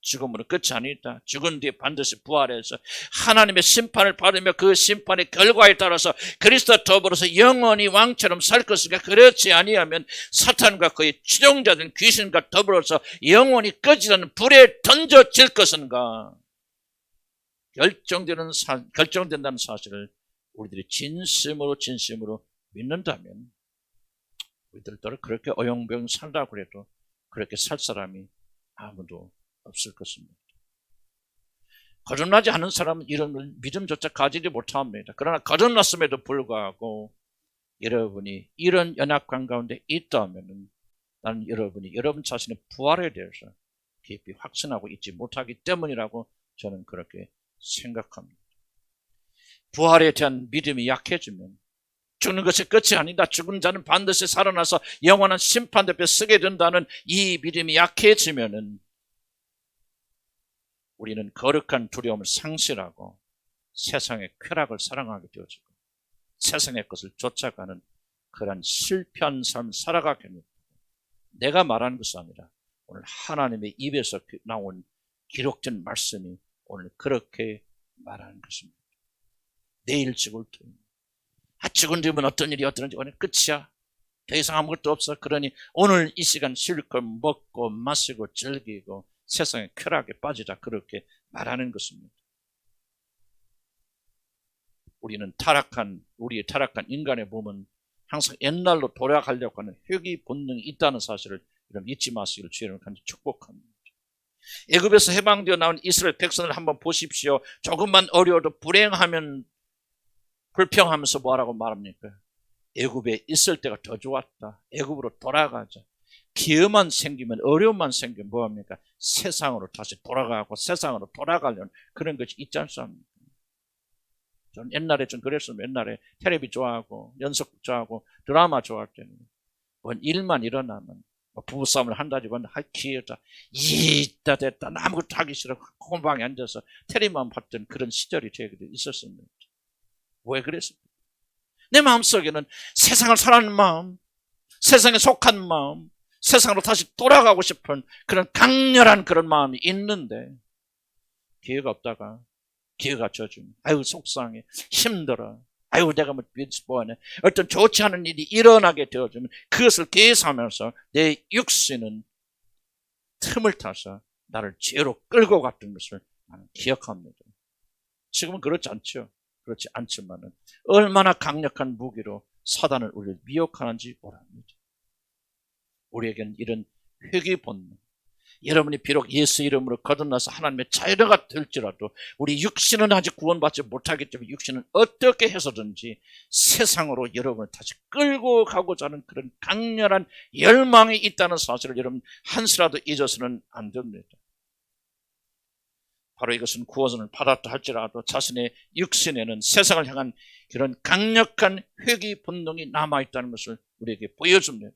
죽음으로 끝이 아니다. 죽은 뒤에 반드시 부활해서 하나님의 심판을 받으며 그 심판의 결과에 따라서 그리스도와 더불어서 영원히 왕처럼 살 것인가? 그렇지 아니하면 사탄과 그의 추종자된 귀신과 더불어서 영원히 꺼지는 불에 던져질 것인가? 결정된다는 사실을 우리들이 진심으로 믿는다면 우리들도 그렇게 어영부영 살다고 해도 그렇게 살 사람이 아무도 없을 것입니다. 거듭나지 않은 사람은 이런 믿음조차 가지지 못합니다. 그러나 거듭났음에도 불구하고 여러분이 이런 연약한 가운데 있다면 나는 여러분 자신의 부활에 대해서 깊이 확신하고 있지 못하기 때문이라고 저는 그렇게 생각합니다. 부활에 대한 믿음이 약해지면 죽는 것이 끝이 아니다. 죽은 자는 반드시 살아나서 영원한 심판 앞에 서게 된다는 이 믿음이 약해지면은 우리는 거룩한 두려움을 상실하고 세상의 쾌락을 사랑하게 되어지고 세상의 것을 쫓아가는 그런 실패한 삶을 살아가게 됩니다. 내가 말하는 것이 아니라 오늘 하나님의 입에서 나온 기록된 말씀이 오늘 그렇게 말하는 것입니다. 내일 죽을 터이니 죽은 뒤면 어떤 일이 어떠는지 오늘 끝이야. 더 이상 아무것도 없어. 그러니 오늘 이 시간 실컷 먹고 마시고 즐기고 세상의 쾌락에 빠지자. 그렇게 말하는 것입니다. 우리의 타락한 인간의 몸은 항상 옛날로 돌아가려고 하는 회귀 본능이 있다는 사실을 여러분 잊지 마시기를 주님을 간절히 축복합니다. 애굽에서 해방되어 나온 이스라엘 백성을 한번 보십시오. 조금만 어려워도 불행하면 불평하면서 뭐라고 말합니까? 애굽에 있을 때가 더 좋았다. 애굽으로 돌아가자. 기회만 생기면, 어려움만 생기면 뭐합니까? 세상으로 다시 돌아가고 세상으로 돌아가려는 그런 것이 있지 않습니까? 저는 옛날에 좀 그랬어요. 옛날에 텔레비 좋아하고 연속 좋아하고 드라마 좋아할 때는 뭔 일만 일어나면 부부싸움을 한다지만 기회다. 이따 됐다. 아무것도 하기 싫어. 홈방에 앉아서 텔레비만 봤던 그런 시절이 저에게도 있었습니다. 왜 그랬습니까? 내 마음속에는 세상을 사랑하는 마음, 세상에 속한 마음, 세상으로 다시 돌아가고 싶은 그런 강렬한 그런 마음이 있는데 기회가 없다가 기회가 져주면 아유 속상해, 힘들어, 아유 내가 뭐하네, 어떤 좋지 않은 일이 일어나게 되어주면 그것을 계산하면서 내 육신은 틈을 타서 나를 죄로 끌고 갔던 것을 나는 기억합니다. 지금은 그렇지 않죠. 그렇지 않지만은 얼마나 강력한 무기로 사단을 우리를 미혹하는지 모릅니다. 우리에게는 이런 회귀 본능, 여러분이 비록 예수 이름으로 거듭나서 하나님의 자녀가 될지라도 우리 육신은 아직 구원받지 못하기 때문에 육신은 어떻게 해서든지 세상으로 여러분을 다시 끌고 가고자 하는 그런 강렬한 열망이 있다는 사실을 여러분 한시라도 잊어서는 안 됩니다. 바로 이것은 구원을 받았다 할지라도 자신의 육신에는 세상을 향한 그런 강력한 회귀 본능이 남아있다는 것을 우리에게 보여줍니다.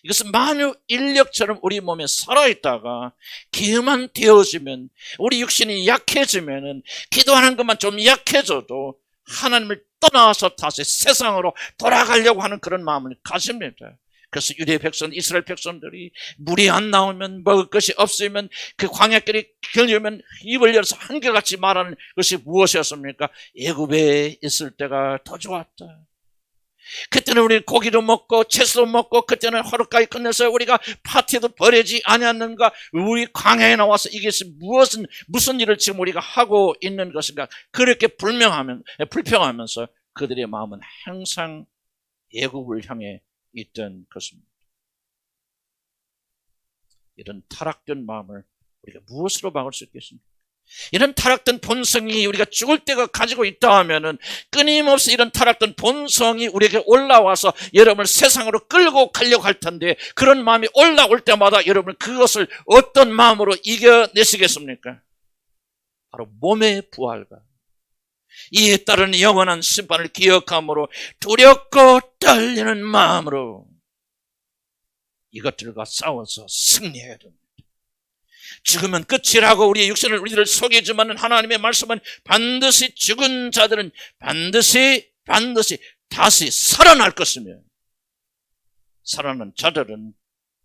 이것은 만유 인력처럼 우리 몸에 살아있다가 기회만 되어지면, 우리 육신이 약해지면, 기도하는 것만 좀 약해져도 하나님을 떠나서 다시 세상으로 돌아가려고 하는 그런 마음을 가집니다. 그래서 유대 백성, 이스라엘 백성들이 물이 안 나오면, 먹을 것이 없으면, 그 광야길이 걸리면 입을 열어서 한결같이 말하는 것이 무엇이었습니까? 애굽에 있을 때가 더 좋았다. 그때는 우리 고기도 먹고 채소도 먹고, 그때는 하루까지 끝내서 우리가 파티도 버리지 아니었는가? 우리 광야에 나와서 이게 무슨 일을 지금 우리가 하고 있는 것인가? 그렇게 불평하면서 그들의 마음은 항상 애굽을 향해 있던 것입니다. 이런 타락된 마음을 우리가 무엇으로 막을 수 있겠습니까? 이런 타락된 본성이 우리가 죽을 때가 가지고 있다 하면은 끊임없이 이런 타락된 본성이 우리에게 올라와서 여러분을 세상으로 끌고 가려고 할 텐데, 그런 마음이 올라올 때마다 여러분 그것을 어떤 마음으로 이겨내시겠습니까? 바로 몸의 부활과 이에 따른 영원한 심판을 기억함으로 두렵고 떨리는 마음으로 이것들과 싸워서 승리해야 됩니다. 죽으면 끝이라고 우리의 육신을 우리들을 속이지만 하나님의 말씀은 반드시 죽은 자들은 반드시 다시 살아날 것이며, 살아난 자들은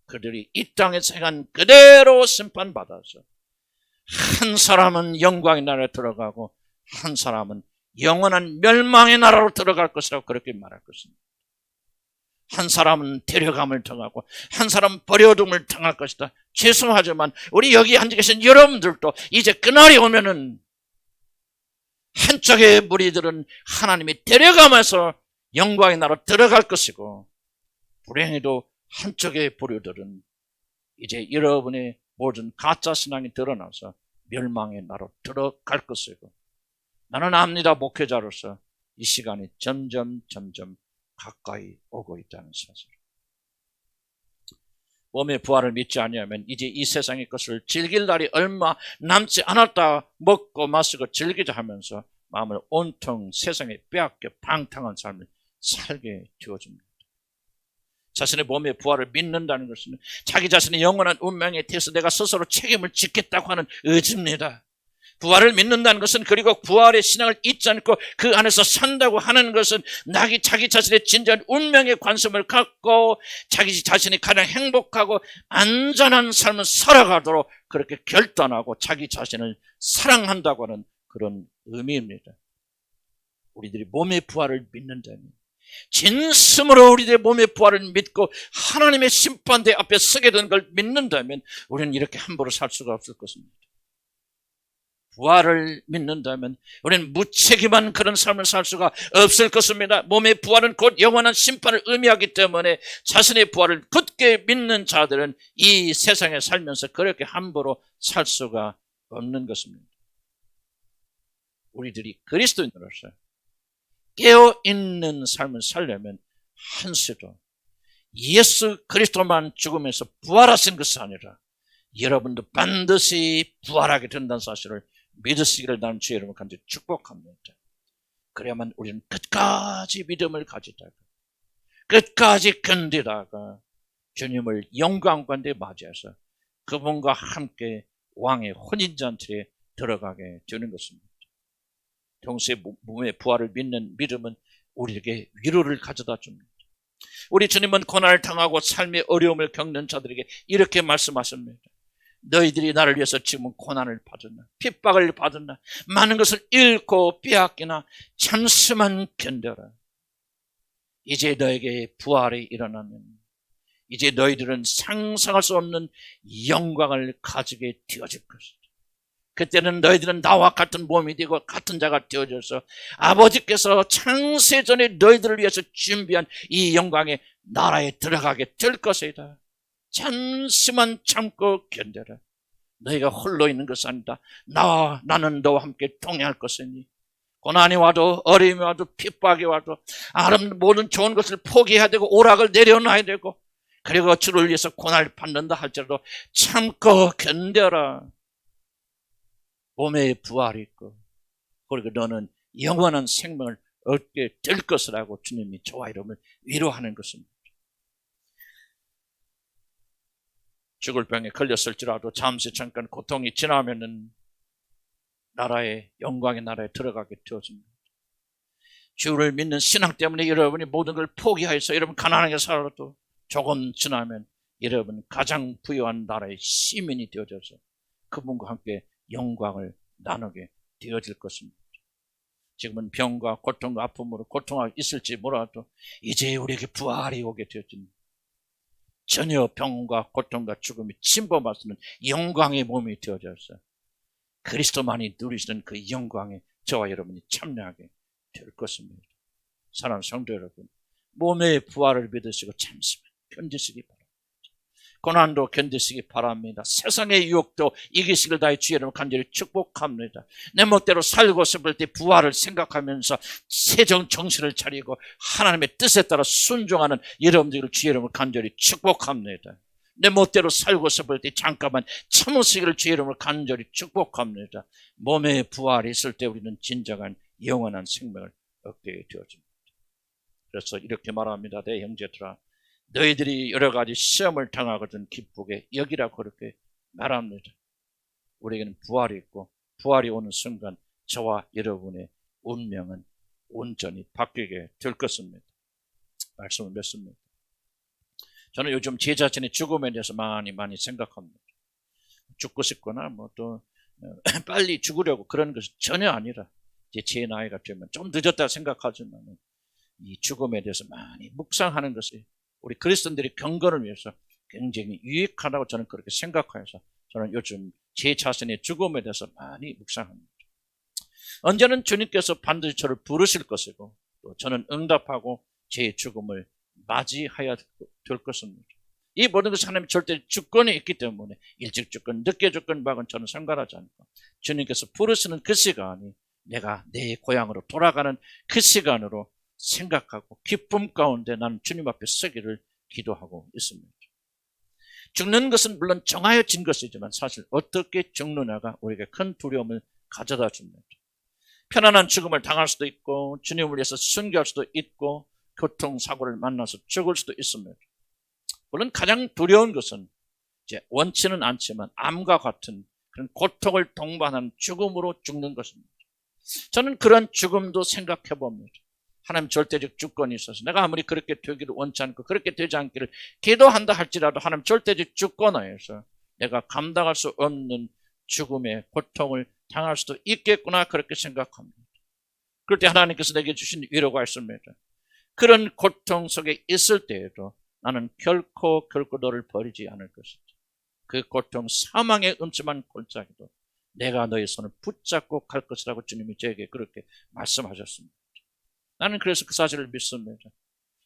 그들이 이 땅에서 행한 그대로 심판받아서 한 사람은 영광의 나라에 들어가고 한 사람은 영원한 멸망의 나라로 들어갈 것이라고 그렇게 말할 것입니다. 한 사람은 데려감을 당하고 한 사람은 버려둠을 당할 것이다. 죄송하지만 우리 여기 앉아 계신 여러분들도 이제 그날이 오면은 한쪽의 무리들은 하나님이 데려가면서 영광의 나라로 들어갈 것이고, 불행히도 한쪽의 부류들은 이제 여러분의 모든 가짜 신앙이 드러나서 멸망의 나라로 들어갈 것이고, 나는 압니다. 목회자로서 이 시간이 점점 가까이 오고 있다는 사실. 몸의 부활을 믿지 아니하면 이제 이 세상의 것을 즐길 날이 얼마 남지 않았다. 먹고 마시고 즐기자 하면서 마음을 온통 세상에 빼앗겨 방탕한 삶을 살게 되어집니다. 자신의 몸의 부활을 믿는다는 것은 자기 자신의 영원한 운명에 대해서 내가 스스로 책임을 짓겠다고 하는 의지입니다. 부활을 믿는다는 것은, 그리고 부활의 신앙을 잊지 않고 그 안에서 산다고 하는 것은 자기 자신의 진정한 운명에 관심을 갖고 자기 자신이 가장 행복하고 안전한 삶을 살아가도록 그렇게 결단하고 자기 자신을 사랑한다고 하는 그런 의미입니다. 우리들이 몸의 부활을 믿는다면, 진심으로 우리들의 몸의 부활을 믿고 하나님의 심판대 앞에 서게 된 걸 믿는다면 우리는 이렇게 함부로 살 수가 없을 것입니다. 부활을 믿는다면 우리는 무책임한 그런 삶을 살 수가 없을 것입니다. 몸의 부활은 곧 영원한 심판을 의미하기 때문에 자신의 부활을 굳게 믿는 자들은 이 세상에 살면서 그렇게 함부로 살 수가 없는 것입니다. 우리들이 그리스도인으로서 깨어있는 삶을 살려면 한시도 예수 그리스도만 죽음에서 부활하신 것이 아니라 여러분도 반드시 부활하게 된다는 사실을 믿으시기를 나는 주의 이름으로 간절히 축복합니다. 그래야만 우리는 끝까지 믿음을 가지다가 끝까지 견디다가 주님을 영광 가운데 맞이해서 그분과 함께 왕의 혼인잔치에 들어가게 되는 것입니다. 동시에 몸의 부활을 믿는 믿음은 우리에게 위로를 가져다 줍니다. 우리 주님은 고난을 당하고 삶의 어려움을 겪는 자들에게 이렇게 말씀하십니다. 너희들이 나를 위해서 지금은 고난을 받았나, 핍박을 받았나, 많은 것을 잃고 빼앗기나 잠시만 견뎌라. 이제 너에게 부활이 일어나면 이제 너희들은 상상할 수 없는 영광을 가지게 되어질 것이다. 그때는 너희들은 나와 같은 몸이 되고 같은 자가 되어져서 아버지께서 창세전에 너희들을 위해서 준비한 이 영광의 나라에 들어가게 될 것이다. 잠시만 참고 견뎌라. 너희가 홀로 있는 것이 아니다. 나는 너와 함께 동행할 것이니 고난이 와도 어려움이 와도 핍박이 와도 모든 좋은 것을 포기해야 되고 오락을 내려놔야 되고, 그리고 주를 위해서 고난을 받는다 할지라도 참고 견뎌라. 몸에 부활이 있고 그리고 너는 영원한 생명을 얻게 될 것이라고 주님이 저와 여러분을 위로하는 것입니다. 죽을 병에 걸렸을지라도 잠시 잠깐 고통이 지나면은 나라의 영광의 나라에 들어가게 되어집니다. 주를 믿는 신앙 때문에 여러분이 모든 걸 포기해서 여러분 가난하게 살아도 조금 지나면 여러분 가장 부유한 나라의 시민이 되어져서 그분과 함께 영광을 나누게 되어질 것입니다. 지금은 병과 고통과 아픔으로 고통하고 있을지 몰라도 이제 우리에게 부활이 오게 되어집니다. 전혀 병과 고통과 죽음이 침범할 수 있는 영광의 몸이 되어져서 그리스도만이 누리시는 그 영광에 저와 여러분이 참여하게 될 것입니다. 사랑하는 성도 여러분, 몸의 부활을 믿으시고 잠시만 견디시기 바랍니다. 고난도 견디시기 바랍니다. 세상의 유혹도 이기시길 다해 주의 이름으로 간절히 축복합니다. 내 멋대로 살고 싶을 때 부활을 생각하면서 세정 정신을 차리고 하나님의 뜻에 따라 순종하는 여러분들을 주의 이름으로 간절히 축복합니다. 내 멋대로 살고 싶을 때 잠깐만 참으시기를 주의 이름으로 간절히 축복합니다. 몸의 부활이 있을 때 우리는 진정한 영원한 생명을 얻게 되어집니다. 그래서 이렇게 말합니다. 내 형제들아, 너희들이 여러 가지 시험을 당하거든 기쁘게 여기라고 그렇게 말합니다. 우리에게는 부활이 있고 부활이 오는 순간 저와 여러분의 운명은 온전히 바뀌게 될 것입니다. 말씀을 맺습니다. 저는 요즘 제 자신의 죽음에 대해서 많이 생각합니다. 죽고 싶거나 또 빨리 죽으려고 그런 것이 전혀 아니라 제 나이가 되면 좀 늦었다 생각하지만 이 죽음에 대해서 많이 묵상하는 것이 우리 그리스도인들의 경건을 위해서 굉장히 유익하다고 저는 그렇게 생각해서 저는 요즘 제 자신의 죽음에 대해서 많이 묵상합니다. 언제는 주님께서 반드시 저를 부르실 것이고 또 저는 응답하고 제 죽음을 맞이해야 될 것입니다. 이 모든 것이 하나님의 절대 주권이 있기 때문에 일찍 죽건 늦게 죽건 박은 저는 상관하지 않고 주님께서 부르시는 그 시간이 내가 내 고향으로 돌아가는 그 시간으로 생각하고 기쁨 가운데 나는 주님 앞에 서기를 기도하고 있습니다. 죽는 것은 물론 정하여진 것이지만 사실 어떻게 죽느냐가 우리에게 큰 두려움을 가져다 줍니다. 편안한 죽음을 당할 수도 있고 주님을 위해서 순교할 수도 있고 교통사고를 만나서 죽을 수도 있습니다. 물론 가장 두려운 것은 이제 원치는 않지만 암과 같은 그런 고통을 동반하는 죽음으로 죽는 것입니다. 저는 그런 죽음도 생각해 봅니다. 하나님 절대적 주권이 있어서 내가 아무리 그렇게 되기를 원치 않고 그렇게 되지 않기를 기도한다 할지라도 하나님 절대적 주권하에서 내가 감당할 수 없는 죽음의 고통을 당할 수도 있겠구나 그렇게 생각합니다. 그럴 때 하나님께서 내게 주신 위로가 있습니다. 그런 고통 속에 있을 때에도 나는 결코 너를 버리지 않을 것이다. 그 고통 사망의 음침한 골짜기도 내가 너의 손을 붙잡고 갈 것이라고 주님이 저에게 그렇게 말씀하셨습니다. 나는 그래서 그 사실을 믿습니다.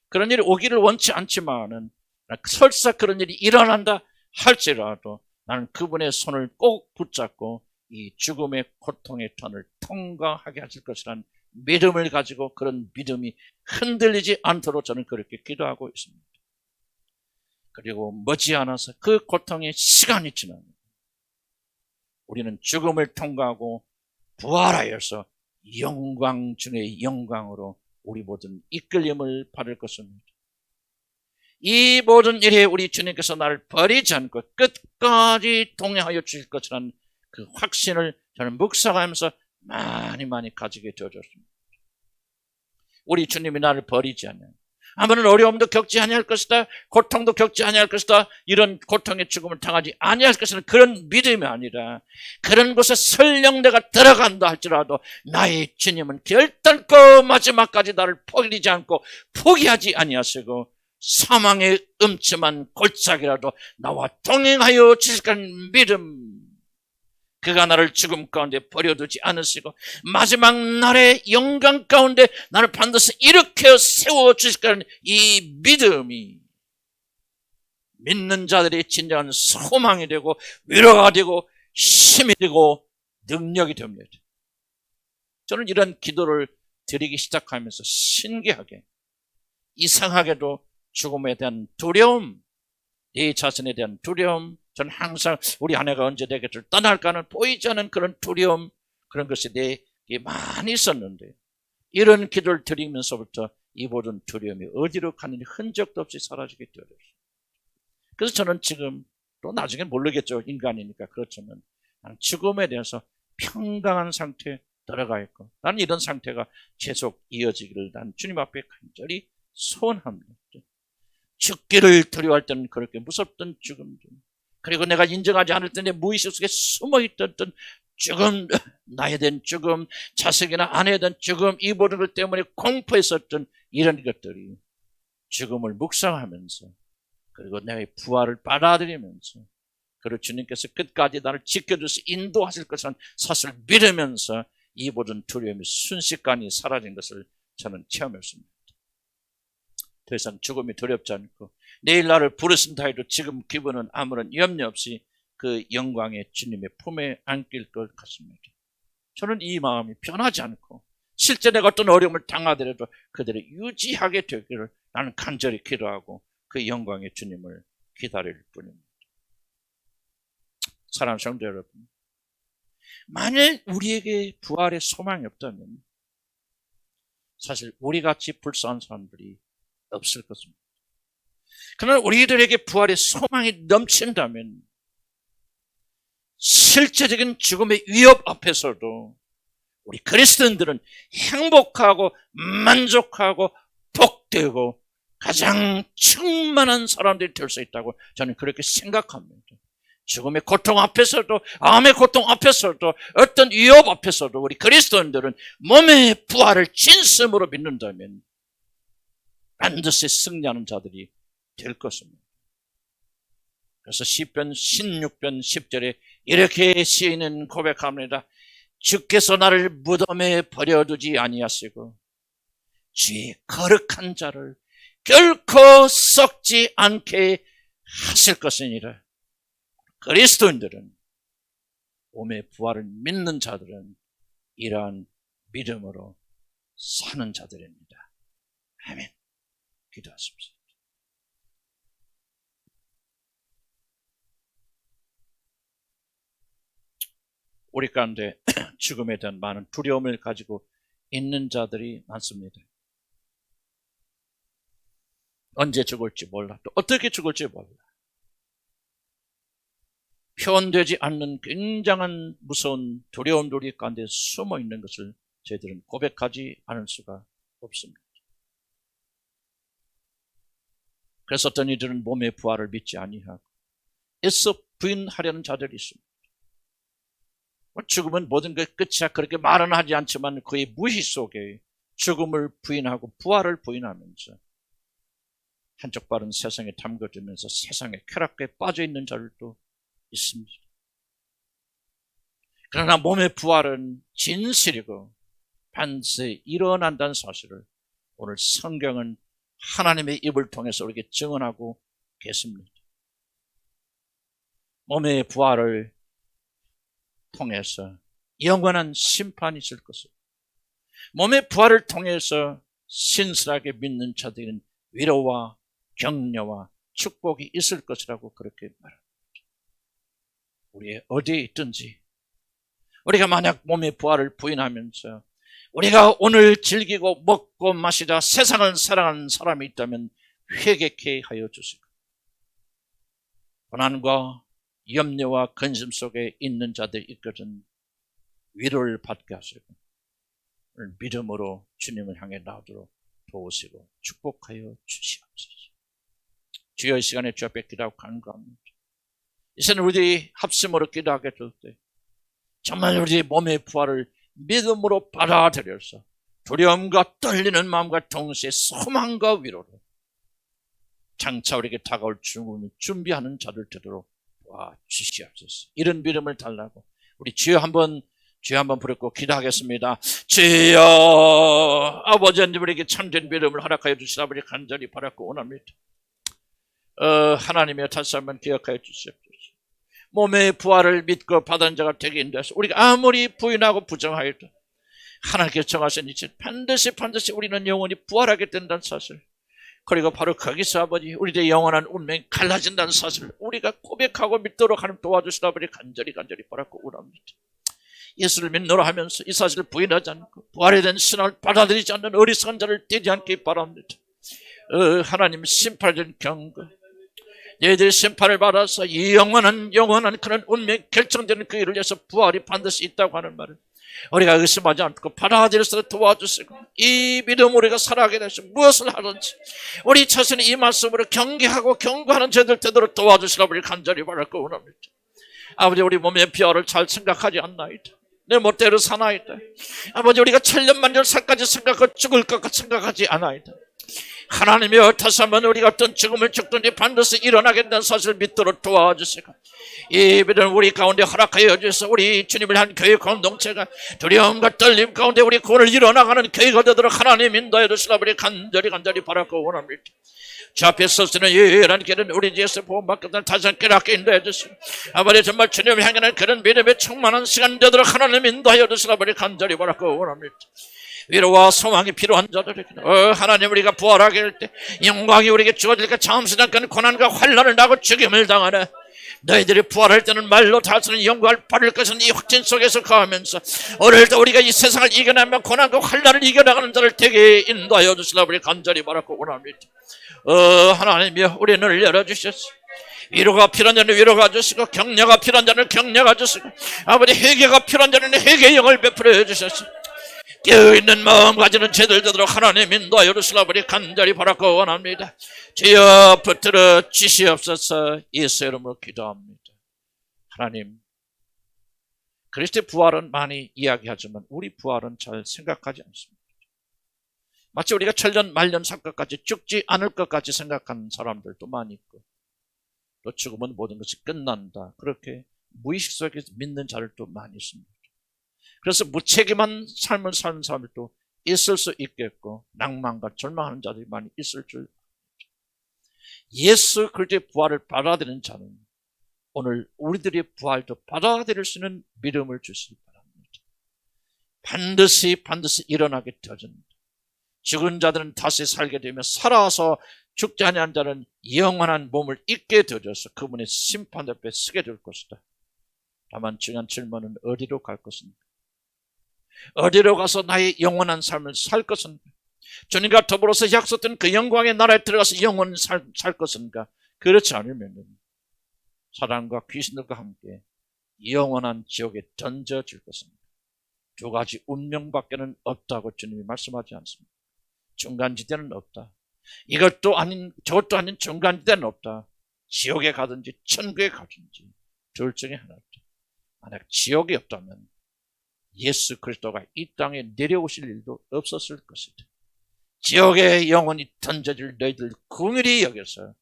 그런 일이 오기를 원치 않지만은 설사 그런 일이 일어난다 할지라도 나는 그분의 손을 꼭 붙잡고 이 죽음의 고통의 터널을 통과하게 하실 것이라는 믿음을 가지고 그런 믿음이 흔들리지 않도록 저는 그렇게 기도하고 있습니다. 그리고 머지않아서 그 고통의 시간이 지나면 우리는 죽음을 통과하고 부활하여서 영광 중의 영광으로 우리 모든 이끌림을 받을 것입니다. 이 모든 일에 우리 주님께서 나를 버리지 않고 끝까지 동행하여 주실 것이라는 그 확신을 저는 묵상하면서 많이 가지게 되어졌습니다. 우리 주님이 나를 버리지 않아요. 아무런 어려움도 겪지 아니할 것이다. 고통도 겪지 아니할 것이다. 이런 고통의 죽음을 당하지 아니할 것이라는 그런 믿음이 아니라 그런 곳에 설령 내가 들어간다 할지라도 나의 주님은 결단코 마지막까지 나를 포기하지 않고 포기하지 아니하시고 사망의 음침한 골짜기라도 나와 동행하여 주실 거라는 믿음, 그가 나를 죽음 가운데 버려두지 않으시고 마지막 날의 영광 가운데 나를 반드시 일으켜 세워주실 거라는 이 믿음이 믿는 자들의 진정한 소망이 되고 위로가 되고 힘이 되고 능력이 됩니다. 저는 이런 기도를 드리기 시작하면서 신기하게 이상하게도 죽음에 대한 두려움, 내 자신에 대한 두려움, 저는 항상 우리 아내가 언제 내 곁을 떠날까는 보이지 않는 그런 두려움, 그런 것이 내게 많이 있었는데 이런 기도를 드리면서부터 이 모든 두려움이 어디로 가는지 흔적도 없이 사라지게 되었어요. 그래서 저는 지금 또 나중에 모르겠죠. 인간이니까. 그렇지만 죽음에 대해서 평강한 상태에 들어가 있고 나는 이런 상태가 계속 이어지기를 난 주님 앞에 간절히 소원합니다. 죽기를 두려워할 때는 그렇게 무섭던 죽음, 그리고 내가 인정하지 않을 때 내 무의식 속에 숨어있던 죽음, 나에 대한 죽음, 자식이나 아내에 대한 죽음, 이 모든 것 때문에 공포했었던 이런 것들이 죽음을 묵상하면서, 그리고 내가 부활을 받아들이면서, 그리고 주님께서 끝까지 나를 지켜주셔서 인도하실 것을 사실을 믿으면서 이 모든 두려움이 순식간에 사라진 것을 저는 체험했습니다. 더 이상 죽음이 두렵지 않고 내일 나를 부르신다 해도 지금 기분은 아무런 염려 없이 그 영광의 주님의 품에 안길 것 같습니다. 저는 이 마음이 변하지 않고 실제 내가 어떤 어려움을 당하더라도 그대로 유지하게 되기를 나는 간절히 기도하고 그 영광의 주님을 기다릴 뿐입니다. 사랑하는 성도 여러분, 만일 우리에게 부활의 소망이 없다면 사실 우리같이 불쌍한 사람들이 없을 것입니다. 그러나 우리들에게 부활의 소망이 넘친다면 실제적인 죽음의 위협 앞에서도 우리 그리스도인들은 행복하고 만족하고 복되고 가장 충만한 사람들이 될 수 있다고 저는 그렇게 생각합니다. 죽음의 고통 앞에서도, 암의 고통 앞에서도, 어떤 위협 앞에서도 우리 그리스도인들은 몸의 부활을 진심으로 믿는다면 반드시 승리하는 자들이 될 것입니다. 그래서 시편 16편 10절에 이렇게 시인은 고백합니다. 주께서 나를 무덤에 버려두지 아니하시고 주의 거룩한 자를 결코 썩지 않게 하실 것이니라. 그리스도인들은, 몸의 부활을 믿는 자들은 이러한 믿음으로 사는 자들입니다. 아멘. 기도하십시오. 우리 가운데 죽음에 대한 많은 두려움을 가지고 있는 자들이 많습니다. 언제 죽을지 몰라, 또 어떻게 죽을지 몰라. 표현되지 않는 굉장한 무서운 두려움들이 가운데 숨어 있는 것을 저희들은 고백하지 않을 수가 없습니다. 그래서 어떤 이들은 몸의 부활을 믿지 아니하고 애써 부인하려는 자들이 있습니다. 죽음은 모든 게 끝이야 그렇게 말은 하지 않지만 그의 무의식 속에 죽음을 부인하고 부활을 부인하면서 한쪽 발은 세상에 담궈두면서 세상의 쾌락에 빠져있는 자들도 있습니다. 그러나 몸의 부활은 진실이고 반드시 일어난다는 사실을 오늘 성경은 하나님의 입을 통해서 우리에게 증언하고 계십니다. 몸의 부활을 통해서 영원한 심판이 있을 것을, 몸의 부활을 통해서 신실하게 믿는 자들은 위로와 격려와 축복이 있을 것이라고 그렇게 말합니다. 우리 어디에 있든지 우리가 만약 몸의 부활을 부인하면서 우리가 오늘 즐기고 먹고 마시다 세상을 사랑하는 사람이 있다면 회개케 하여 주시고, 고난과 염려와 근심 속에 있는 자들이 있거든 위로를 받게 하시고 믿음으로 주님을 향해 나오도록 도우시고 축복하여 주시옵소서. 주여, 이 시간에 주 앞에 기도하고 간구합니다. 이제는 우리 합심으로 기도하게 될 때 정말 우리 몸의 부활을 믿음으로 받아들여서 두려움과 떨리는 마음과 동시에 소망과 위로로 장차 우리에게 다가올 죽음을 준비하는 자들 되도록 도와주시옵소서. 이런 믿음을 달라고 우리 주여 한번 부르고 기도하겠습니다. 주여, 아버지 하나님, 우리에게 참된 믿음을 허락하여 주시라 아버지 간절히 바라고 원합니다. 하나님의 다시 한번 기억하여 주시옵소서. 몸의 부활을 믿고 받은 자가 되게 인도해서 우리가 아무리 부인하고 부정하여도 하나님께서 정하신 이치 반드시 우리는 영원히 부활하게 된다는 사실, 그리고 바로 거기서 아버지 우리의 영원한 운명이 갈라진다는 사실 우리가 고백하고 믿도록 하나님 도와주시라 아버지 간절히 바라고 원합니다. 예수를 믿노라 하면서 이 사실을 부인하지 않고 부활에 대한 신앙을 받아들이지 않는 어리석은 자를 떼지 않기 바랍니다. 하나님 심판된 경고, 너희들이 심판을 받아서 이 영원한 그런 운명이 결정되는 그 일을 위해서 부활이 반드시 있다고 하는 말을 우리가 의심하지 않고 받아들일 수 있도록 도와주시고 이 믿음 우리가 살아가게 되시고 무엇을 하든지 우리 자신이 이 말씀으로 경계하고 경고하는 저들 되도록 도와주시라고 우리 간절히 바라고 원합니다. 아버지, 우리 몸의 비하를 잘 생각하지 않나이다. 내 멋대로 사나이다. 아버지, 우리가 천년만년 살까지 생각하고 죽을 것 생각하지 않아이다. 하나님이여, 다시 한번 우리가 어떤 죽음을 죽든지 반드시 일어나겠다는 사실을 믿도록 도와주시고 이 믿음 우리 가운데 허락하여 주셔서 우리 주님을 한 교회 공동체가 두려움과 떨림 가운데 우리 구원을 이뤄나가는 교회가 되도록 하나님 인도해 주시라 우리 간절히 바라고 원합니다. 주 앞에 서서는 유일한 길은 우리 주에서 보험받겠다는 다시 한 깨닫게 인도해 주시고 아버지, 정말 주님을 향하는 그런 믿음에 충만한 시간 되도록 하나님 인도하여 주시라 우리 간절히 바라고 원합니다. 위로와 소망이 필요한 자들에게 하나님, 우리가 부활하게 될 때 영광이 우리에게 주어질까 잠시 잠깐 고난과 환난을 나고 죽임을 당하네. 너희들이 부활할 때는 말로 다 쓰는 영광을 받을 것은 이 확신 속에서 거하면서 오늘도 우리가 이 세상을 이겨내며 고난과 환난을 이겨나가는 자를 되게 인도하여 주시라 우리 간절히 바라고 원합니다. 하나님이여, 우리 눈을 열어주셨소. 위로가 필요한 자는 위로가 주시고 격려가 필요한 자는 격려가 주시고 아버지, 회개가 필요한 자는 회개의 영을 베풀어 주셨소. 깨어있는 마음 가지는 제들 되도록 하나님 인도하여 주시라 우리 간절히 바라고 원합니다. 주여 붙들어 주시옵소서. 예수 이름으로 기도합니다. 하나님, 그리스도의 부활은 많이 이야기하지만 우리 부활은 잘 생각하지 않습니다. 마치 우리가 천년 말년 살 것까지 죽지 않을 것까지 생각하는 사람들도 많이 있고 또 죽으면 모든 것이 끝난다, 그렇게 무의식 속에서 믿는 자들도 많이 있습니다. 그래서 무책임한 삶을 사는 사람들도 있을 수 있겠고 낭만과 절망하는 자들이 많이 있을 줄 압니다. 예수 그리스도의 부활을 받아들이는 자는 오늘 우리들의 부활도 받아들일 수 있는 믿음을 주시기 바랍니다. 반드시 일어나게 되어집니다. 죽은 자들은 다시 살게 되며 살아서 죽지 아니한 자는 영원한 몸을 잊게 되어져서 그분의 심판 앞에 서게 될 것이다. 다만 중요한 질문은 어디로 갈 것인가? 어디로 가서 나의 영원한 삶을 살 것인가? 주님과 더불어서 약속된 그 영광의 나라에 들어가서 영원히 살 것인가? 그렇지 않으면 사단과 귀신들과 함께 영원한 지옥에 던져질 것입니다. 두 가지 운명밖에는 없다고 주님이 말씀하지 않습니다. 중간지대는 없다. 이것도 아닌 저것도 아닌 중간지대는 없다. 지옥에 가든지 천국에 가든지 둘 중에 하나다. 만약 지옥이 없다면 예수 그리스도가 이 땅에 내려오실 일도 없었을 것이다. 지옥에 영원히 던져질 너희들 긍휼히 여겨서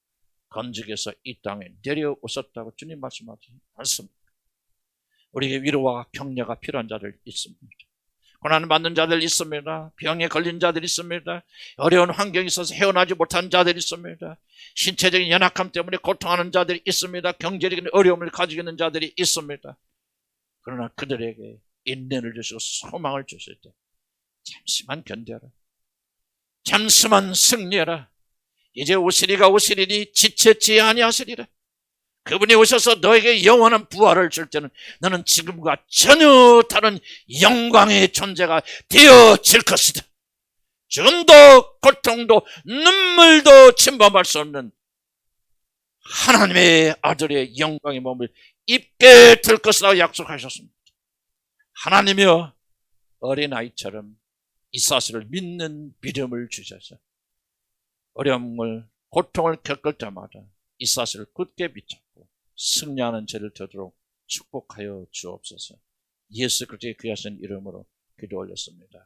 건지게서 이 땅에 내려오셨다고 주님 말씀하지 않습니다. 우리에게 위로와 격려가 필요한 자들 있습니다. 고난을 받는 자들 있습니다. 병에 걸린 자들 있습니다. 어려운 환경에 있어서 헤어나지 못한 자들 있습니다. 신체적인 연약함 때문에 고통하는 자들이 있습니다. 경제적인 어려움을 가지고 있는 자들이 있습니다. 그러나 그들에게 인내를 주시고 소망을 주실 때 잠시만 견뎌라. 잠시만 승리해라. 이제 오시리가 오시리니 지체치 아니하시리라. 그분이 오셔서 너에게 영원한 부활을 줄 때는 너는 지금과 전혀 다른 영광의 존재가 되어질 것이다. 죽음도 고통도 눈물도 침범할 수 없는 하나님의 아들의 영광의 몸을 입게 될 것이라고 약속하셨습니다. 하나님이여, 어린아이처럼 이 사실을 믿는 믿음을 주셔서 어려움을 고통을 겪을 때마다 이 사실을 굳게 붙잡고 승리하는 죄를 되도록 축복하여 주옵소서. 예수 그리스도의 귀하신 이름으로 기도 올렸습니다.